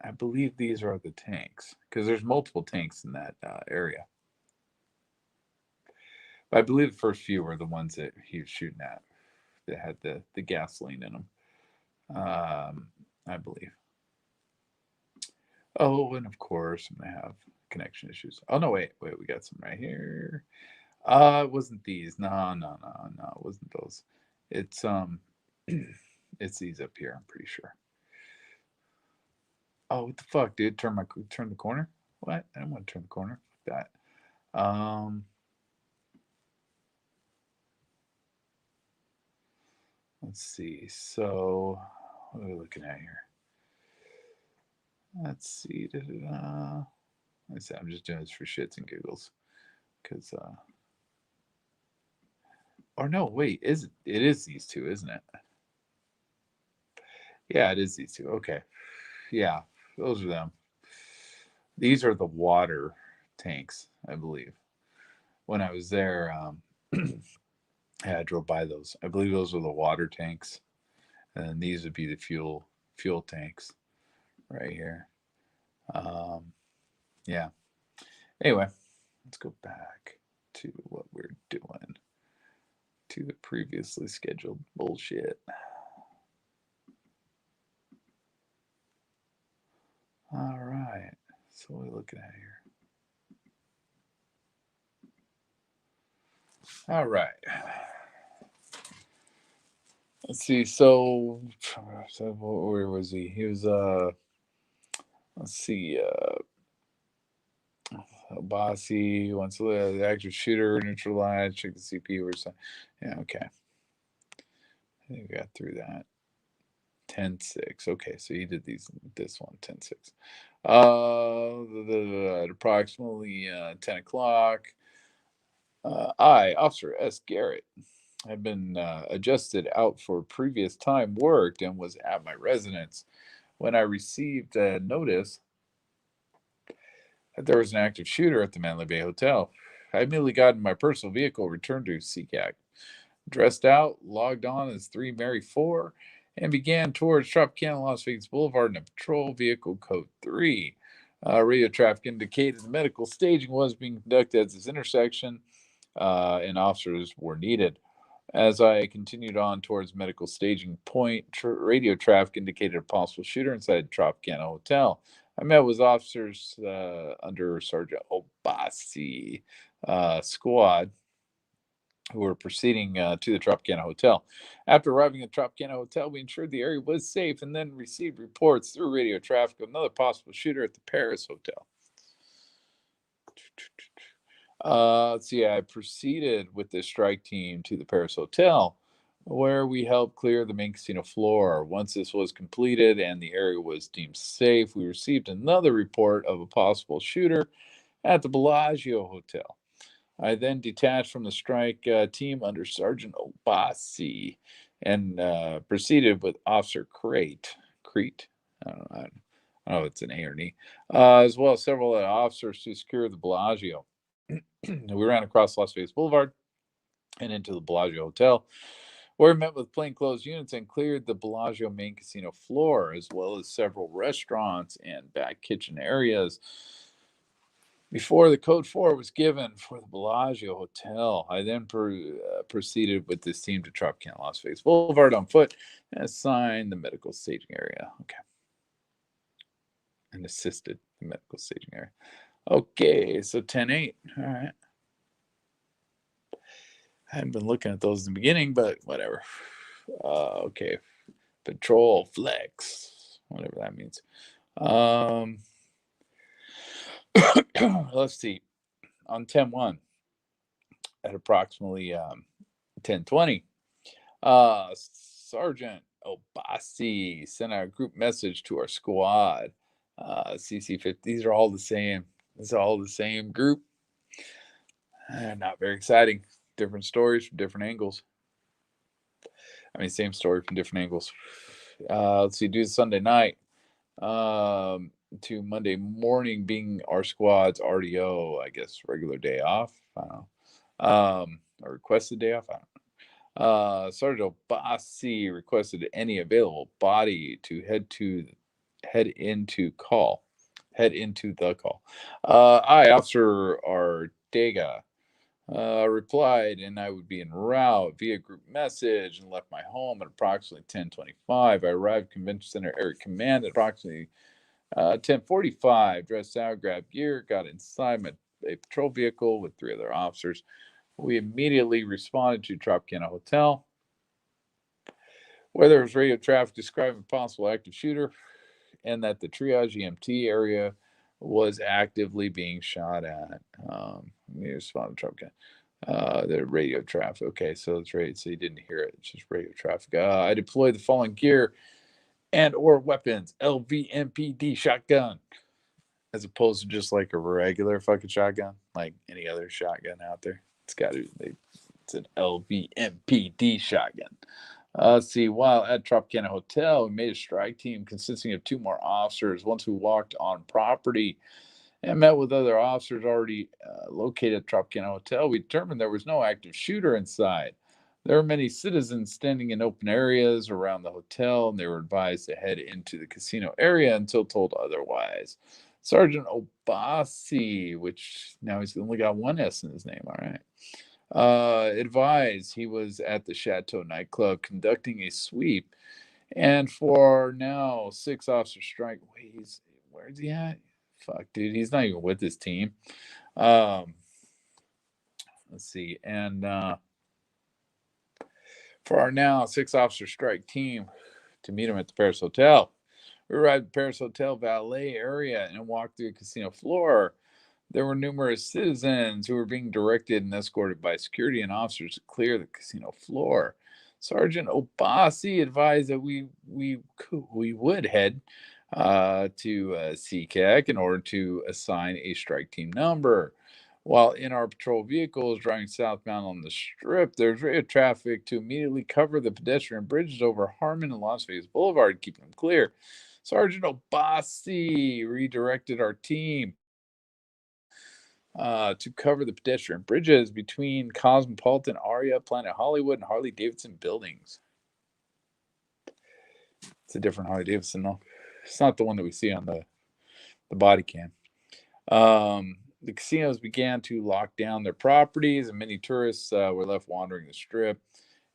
I believe these are the tanks because there's multiple tanks in that area. But I believe the first few were the ones that he was shooting at that had the gasoline in them. I believe. Oh, and of course I'm gonna have connection issues. Oh no, wait, we got some right here. It wasn't these. No, it wasn't those. It's it's these up here. I'm pretty sure. Oh, what the fuck, dude? Turn the corner. What? I don't want to turn the corner. Fuck that. Let's see. So, what are we looking at here? Let's see. Da-da-da. Let's see. I'm just doing this for shits and giggles, because or no, wait. It is these two, isn't it? Yeah, it is these two. Okay. Yeah, those are them. These are the water tanks, I believe. When I was there, yeah, I drove by those. I believe those are the water tanks, and these would be the fuel tanks right here. Um, yeah. Anyway, let's go back to what we're doing, to the previously scheduled bullshit. All right. So what are we looking at here? All right. Let's see. So where was he? He was let's see, bossy, once the active shooter neutralized, check the CPU or something. Yeah, okay. I think we got through that. 10-6. Okay, so he did this one, 10-6. At approximately 10 o'clock, I, Officer S. Garrett, had been adjusted out for previous time worked and was at my residence when I received a notice that there was an active shooter at the Manly Bay Hotel. I immediately got in my personal vehicle, returned to SeaCAC, dressed out, logged on as 3 Mary 4, and began towards Tropicana Las Vegas Boulevard in a patrol vehicle code 3. Radio traffic indicated the medical staging was being conducted at this intersection, and officers were needed. As I continued on towards medical staging point, radio traffic indicated a possible shooter inside Tropicana Hotel. I met with officers under Sergeant Obasi squad who were proceeding to the Tropicana Hotel. After arriving at the Tropicana Hotel, we ensured the area was safe and then received reports through radio traffic of another possible shooter at the Paris Hotel. Let's see, I proceeded with the strike team to the Paris Hotel, where we helped clear the main casino floor. Once this was completed and the area was deemed safe, we received another report of a possible shooter at the Bellagio Hotel. I then detached from the strike team under Sergeant Obasi and proceeded with Officer Crete. I don't know if it's an A or an E, as well as several other officers to secure the Bellagio. We ran across Las Vegas Boulevard and into the Bellagio Hotel, where we met with plainclothes units and cleared the Bellagio main casino floor, as well as several restaurants and back kitchen areas. Before the code 4 was given for the Bellagio Hotel, I then proceeded with this team to Tropicana Las Vegas Boulevard on foot and assigned the medical staging area. Okay. And assisted the medical staging area. Okay, so 10-8. All right. I hadn't been looking at those in the beginning, but whatever. Okay. Patrol flex, whatever that means. Let's see. On 10-1 at approximately 10:20, Sergeant Obasi sent out a group message to our squad. CC50. These are all the same. It's all the same group. Not very exciting. Different stories from different angles. I mean, same story from different angles. Let's see. Do Sunday night to Monday morning being our squad's RDO, I guess, regular day off. I don't know. Or requested day off. I don't know. Sergeant Obasi requested any available body to head into the call. I, Officer Ortega, replied, and I would be en route via group message and left my home at approximately 10:25. I arrived at Convention Center Area Command at approximately 10:45. Dressed out, grabbed gear, got inside a patrol vehicle with 3 other officers. We immediately responded to Tropicana Hotel, where there was radio traffic describing a possible active shooter and that the triage EMT area was actively being shot at. We responded to Tropicana. The radio traffic. Okay, so it's right. So you didn't hear it. It's just radio traffic. I deployed the following gear and or weapons: LVMPD shotgun, as opposed to just like a regular fucking shotgun, like any other shotgun out there. It's an LVMPD shotgun. Let's see. While at Tropicana Hotel, we made a strike team consisting of 2 more officers, once who walked on property and met with other officers already located at Tropicana Hotel. We determined there was no active shooter inside. There were many citizens standing in open areas around the hotel, and they were advised to head into the casino area until told otherwise. Sergeant Obasi, which now he's only got 1 S in his name, all right, advised he was at the Chateau nightclub conducting a sweep. And for now, 6 officer strike. Wait, where's he at? Fuck, dude, he's not even with his team. Let's see. And for our now 6 officer strike team to meet him at the Paris Hotel. We arrived at the Paris Hotel valet area and walked through the casino floor. There were numerous citizens who were being directed and escorted by security and officers to clear the casino floor. Sergeant Obasi advised that we would head to CCAC in order to assign a strike team number. While in our patrol vehicles driving southbound on the strip, there's radio traffic to immediately cover the pedestrian bridges over Harmon and Las Vegas Boulevard, keeping them clear. Sergeant Obasi redirected our team to cover the pedestrian bridges between Cosmopolitan, Aria, Planet Hollywood, and Harley Davidson buildings. It's a different Harley Davidson, though. It's not the one that we see on the body cam. The casinos began to lock down their properties, and many tourists were left wandering the strip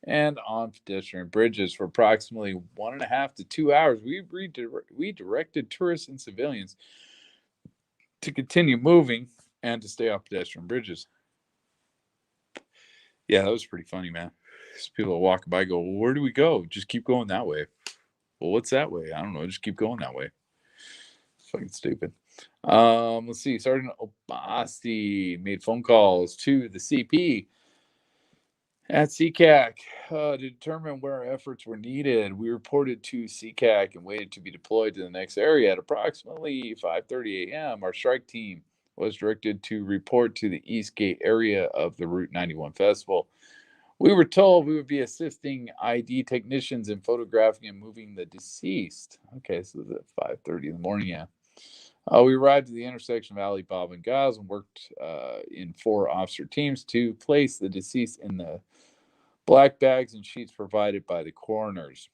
and on pedestrian bridges for approximately 1.5 to 2 hours. We directed tourists and civilians to continue moving and to stay off pedestrian bridges. Yeah, that was pretty funny, man. People walking by go, well, where do we go? Just keep going that way. Well, what's that way? I don't know. Just keep going that way. It's fucking stupid. Let's see. Sergeant Obasti made phone calls to the CP at CCAC to determine where our efforts were needed. We reported to CCAC and waited to be deployed to the next area. At approximately 5:30 a.m., our strike team was directed to report to the Eastgate area of the Route 91 Festival. We were told we would be assisting ID technicians in photographing and moving the deceased. Okay, so it's at 5:30 in the morning. Yeah. We arrived at the intersection of Ali Bob and Gaz and worked in 4 officer teams to place the deceased in the black bags and sheets provided by the coroners.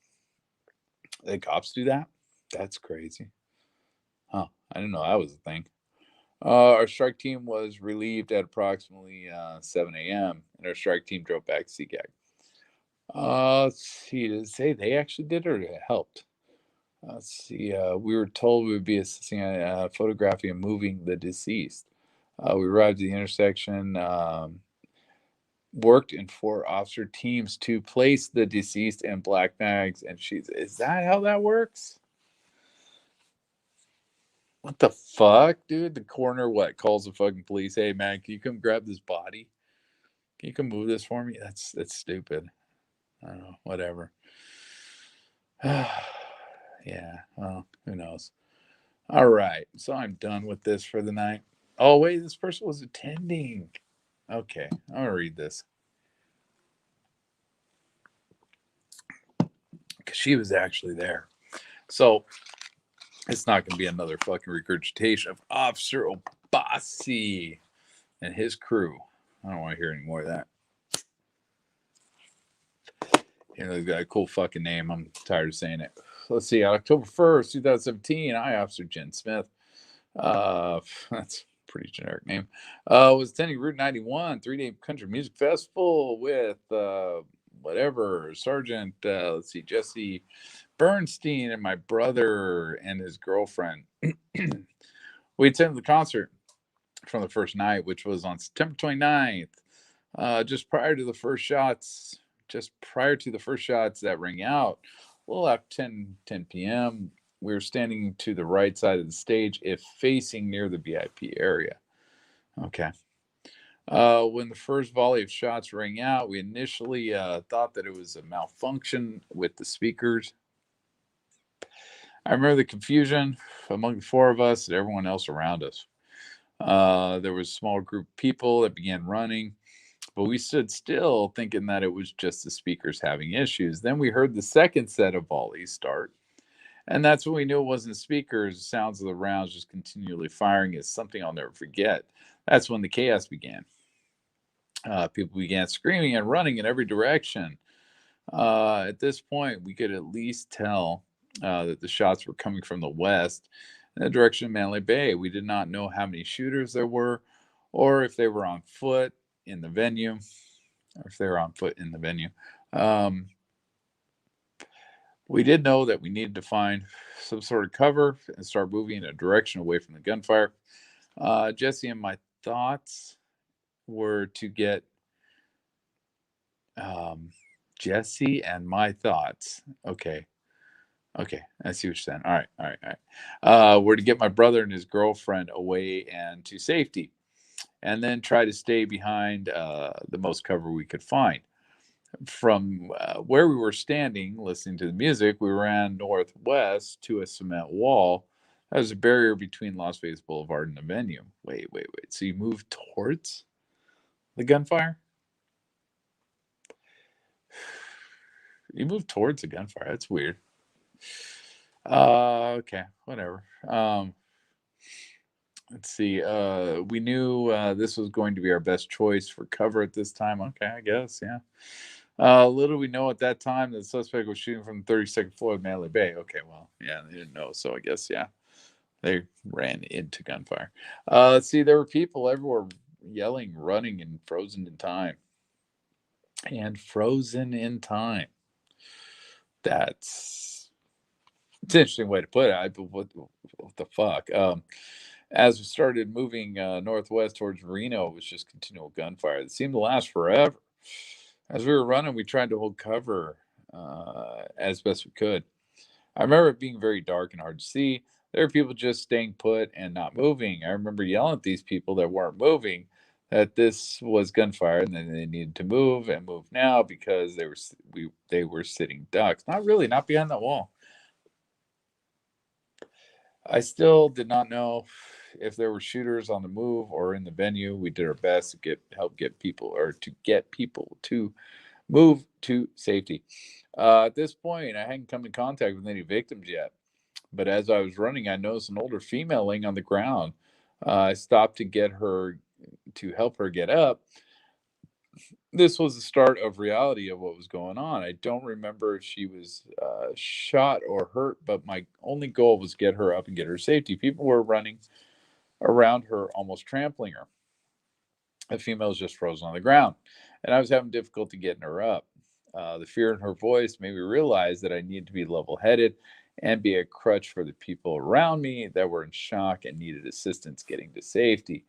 The cops do that? That's crazy. Huh. I didn't know that was a thing. Our strike team was relieved at approximately 7 a.m., and our strike team drove back to CGAG. Let's see. Did it say they actually did it or it helped? Let's see. We were told we would be assisting photographing and moving the deceased. We arrived at the intersection, worked in 4 officer teams to place the deceased in black bags and sheets. Is that how that works? What the fuck, dude? The coroner what calls the fucking police? Hey man, can you come grab this body? Can you come move this for me? That's stupid. I don't know. Whatever. Yeah. Well, who knows? All right. So I'm done with this for the night. Oh wait, this person was attending. Okay, I'm gonna read this because she was actually there. So it's not going to be another fucking regurgitation of Officer Obasi and his crew. I don't want to hear any more of that. You know, they've got a cool fucking name. I'm tired of saying it. Let's see. October 1st, 2017, I, Officer Jen Smith. That's a pretty generic name. Was attending Route 91 3-day country music festival with whatever Sergeant, let's see, Jesse Bernstein and my brother and his girlfriend. We attended the concert from the first night, which was on September 29th. Just prior to the first shots, that rang out, a little after 10 p.m., we were standing to the right side of the stage, if facing near the VIP area. Okay. When the first volley of shots rang out, we initially thought that it was a malfunction with the speakers. I remember the confusion among the 4 of us and everyone else around us. There was a small group of people that began running, but we stood still thinking that it was just the speakers having issues. Then we heard the second set of volleys start, and that's when we knew it wasn't speakers. The sounds of the rounds just continually firing is something I'll never forget. That's when the chaos began. People began screaming and running in every direction. At this point, we could at least tell that the shots were coming from the west in the direction of Manly Bay. We did not know how many shooters there were, or if they were on foot in the venue, we did know that we needed to find some sort of cover and start moving in a direction away from the gunfire. Jesse and my thoughts were to get Jesse and my thoughts. Okay. Okay, I see what you're saying. All right. Were to get my brother and his girlfriend away and to safety, and then try to stay behind the most cover we could find. From where we were standing, listening to the music, we ran northwest to a cement wall. That was a barrier between Las Vegas Boulevard and the venue. Wait. So you moved towards the gunfire? You moved towards the gunfire. That's weird. Okay, whatever. Let's see. We knew this was going to be our best choice for cover at this time. Okay, I guess, yeah. Little we know at that time that the suspect was shooting from the 32nd floor of Manly Bay. Okay, well, yeah, they didn't know, so I guess, yeah, they ran into gunfire. Let's see. There were people everywhere yelling, running, and frozen in time. That's it's an interesting way to put it. What the fuck? As we started moving northwest towards Reno, it was just continual gunfire. It seemed to last forever. As we were running, we tried to hold cover as best we could. I remember it being very dark and hard to see. There were people just staying put and not moving. I remember yelling at these people that weren't moving that this was gunfire and then they needed to move and move now because they were sitting ducks. Not really, not behind that wall. I still did not know if there were shooters on the move or in the venue. We did our best to get people or to get people to move to safety. At this point, I hadn't come in contact with any victims yet. But as I was running, I noticed an older female laying on the ground. I stopped to help her get up. This was the start of reality of what was going on. I don't remember if she was shot or hurt, but my only goal was get her up and get her safety. People were running around her, almost trampling her. The female was just frozen on the ground, and I was having difficulty getting her up. The fear in her voice made me realize that I needed to be level headed and be a crutch for the people around me that were in shock and needed assistance getting to safety.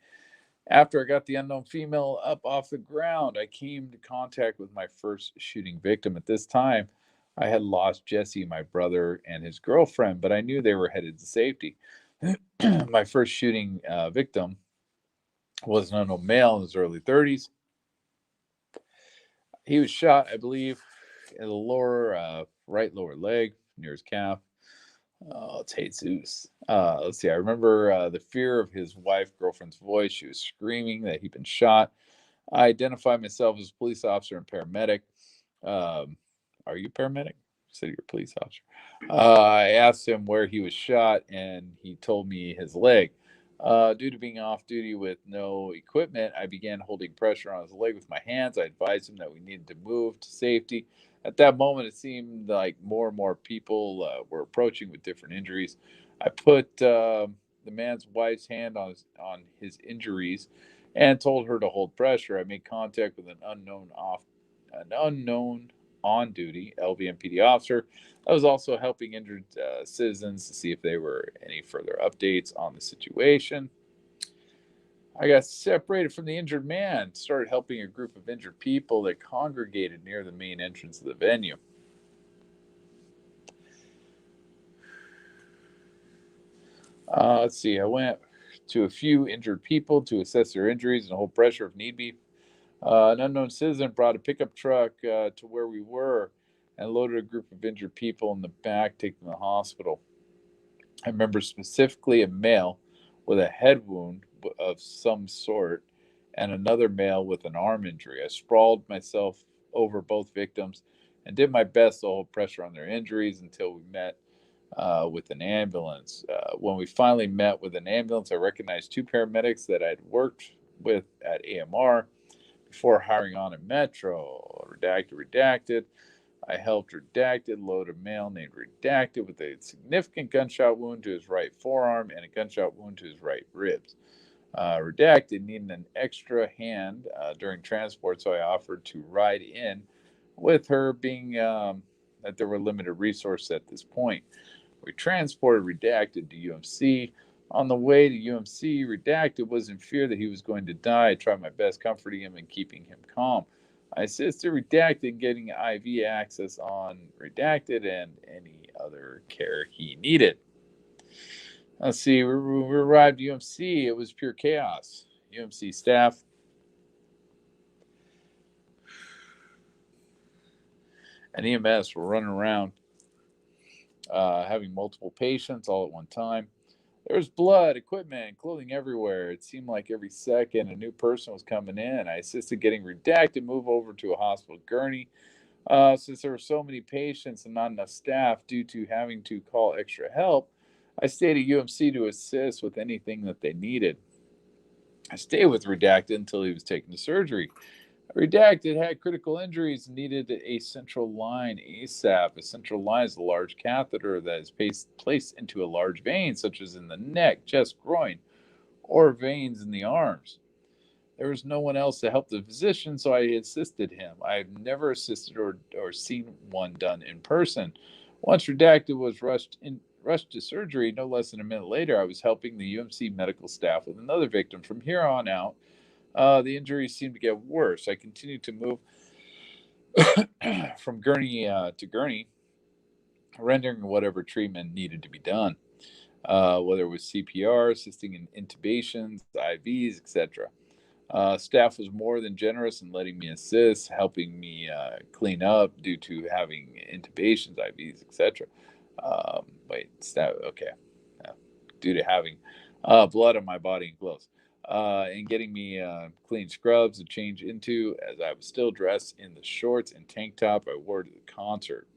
After I got the unknown female up off the ground, I came to contact with my first shooting victim. At this time, I had lost Jesse, my brother, and his girlfriend, but I knew they were headed to safety. My first shooting victim was an unknown male in his early 30s. He was shot, I believe, in the right lower leg near his calf. Oh, it's Jesus. Let's see. I remember the fear of his wife, girlfriend's voice. She was screaming that he'd been shot. I identified myself as a police officer and paramedic. Um, are you a paramedic? You said you're a police officer. I asked him where he was shot, and he told me his leg. Due to being off duty with no equipment, I began holding pressure on his leg with my hands. I advised him that we needed to move to safety. At that moment, it seemed like more and more people were approaching with different injuries. I put the man's wife's hand on his injuries and told her to hold pressure. I made contact with an unknown on duty LVMPD officer. I was also helping injured citizens to see if there were any further updates on the situation. I got separated from the injured man, started helping a group of injured people that congregated near the main entrance of the venue. Let's see, I went to a few injured people to assess their injuries and hold pressure if need be. An unknown citizen brought a pickup truck to where we were and loaded a group of injured people in the back, taking them to the hospital. I remember specifically a male with a head wound of some sort and another male with an arm injury. I sprawled myself over both victims and did my best to hold pressure on their injuries until we met with an ambulance. When we finally met with an ambulance, I recognized two paramedics that I'd worked with at AMR before hiring on at Metro. Redacted. I helped Redacted load a male named Redacted with a significant gunshot wound to his right forearm and a gunshot wound to his right ribs. Redacted needed an extra hand during transport, so I offered to ride in with her, being that there were limited resources at this point. We transported Redacted to UMC. On the way to UMC, Redacted was in fear that he was going to die. I tried my best comforting him and keeping him calm. I assisted Redacted in getting IV access on Redacted and any other care he needed. Let's see, we arrived at UMC. It was pure chaos. UMC staff and EMS were running around, having multiple patients all at one time. There was blood, equipment, and clothing everywhere. It seemed like every second a new person was coming in. I assisted getting Redacted move over to a hospital gurney. Since there were so many patients and not enough staff due to having to call extra help, I stayed at UMC to assist with anything that they needed. I stayed with Redacted until he was taken to surgery. Redacted had critical injuries and needed a central line ASAP. A central line is a large catheter that is placed into a large vein, such as in the neck, chest, groin, or veins in the arms. There was no one else to help the physician, so I assisted him. I have never assisted or seen one done in person. Once Redacted was rushed to surgery, no less than a minute later, I was helping the UMC medical staff with another victim. From here on out, the injuries seemed to get worse. I continued to move from Gurney to Gurney, rendering whatever treatment needed to be done, whether it was CPR, assisting in intubations, IVs, etc. Staff was more than generous in letting me assist, helping me clean up due to having intubations, IVs, etc. Staff, okay, uh, due to having blood on my body and clothes, and getting me clean scrubs to change into, as I was still dressed in the shorts and tank top I wore to the concert.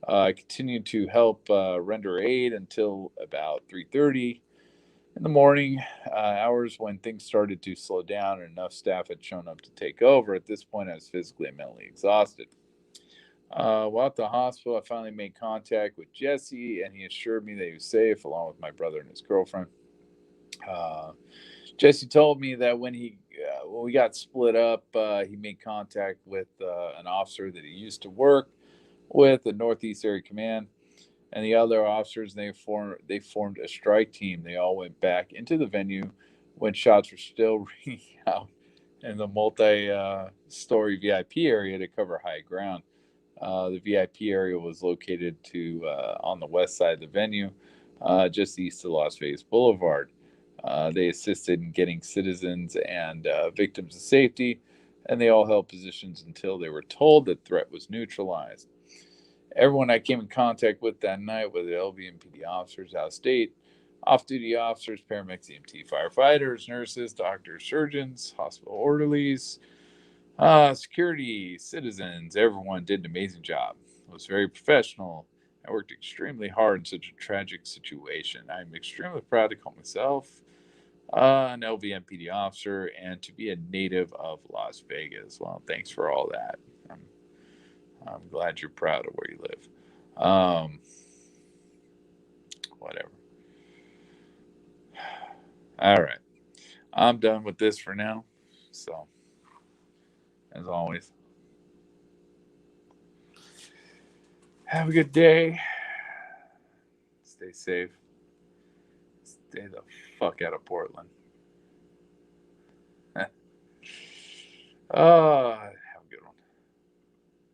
I continued to help render aid until about 3:30 in the morning hours, when things started to slow down and enough staff had shown up to take over. At this point, I was physically and mentally exhausted. While at the hospital, I finally made contact with Jesse, and he assured me that he was safe, along with my brother and his girlfriend. Uh, Jesse told me that when we got split up, he made contact with an officer that he used to work with the Northeast Area Command, and the other officers. They formed a strike team. They all went back into the venue when shots were still ringing out in the multi-story VIP area to cover high ground. The VIP area was located to on the west side of the venue, just east of Las Vegas Boulevard. They assisted in getting citizens and victims to safety, and they all held positions until they were told that threat was neutralized. Everyone I came in contact with that night, whether LVMPD officers, out of state, off duty officers, paramedics, EMT, firefighters, nurses, doctors, surgeons, hospital orderlies, security, citizens, everyone did an amazing job. It was very professional. I worked extremely hard in such a tragic situation. I'm extremely proud to call myself an LVMPD officer and to be a native of Las Vegas. Well, thanks for all that. I'm, I'm glad you're proud of where you live. Whatever. All right. I'm done with this for now. So, as always, have a good day. Stay safe. Stay the fuck out of Portland.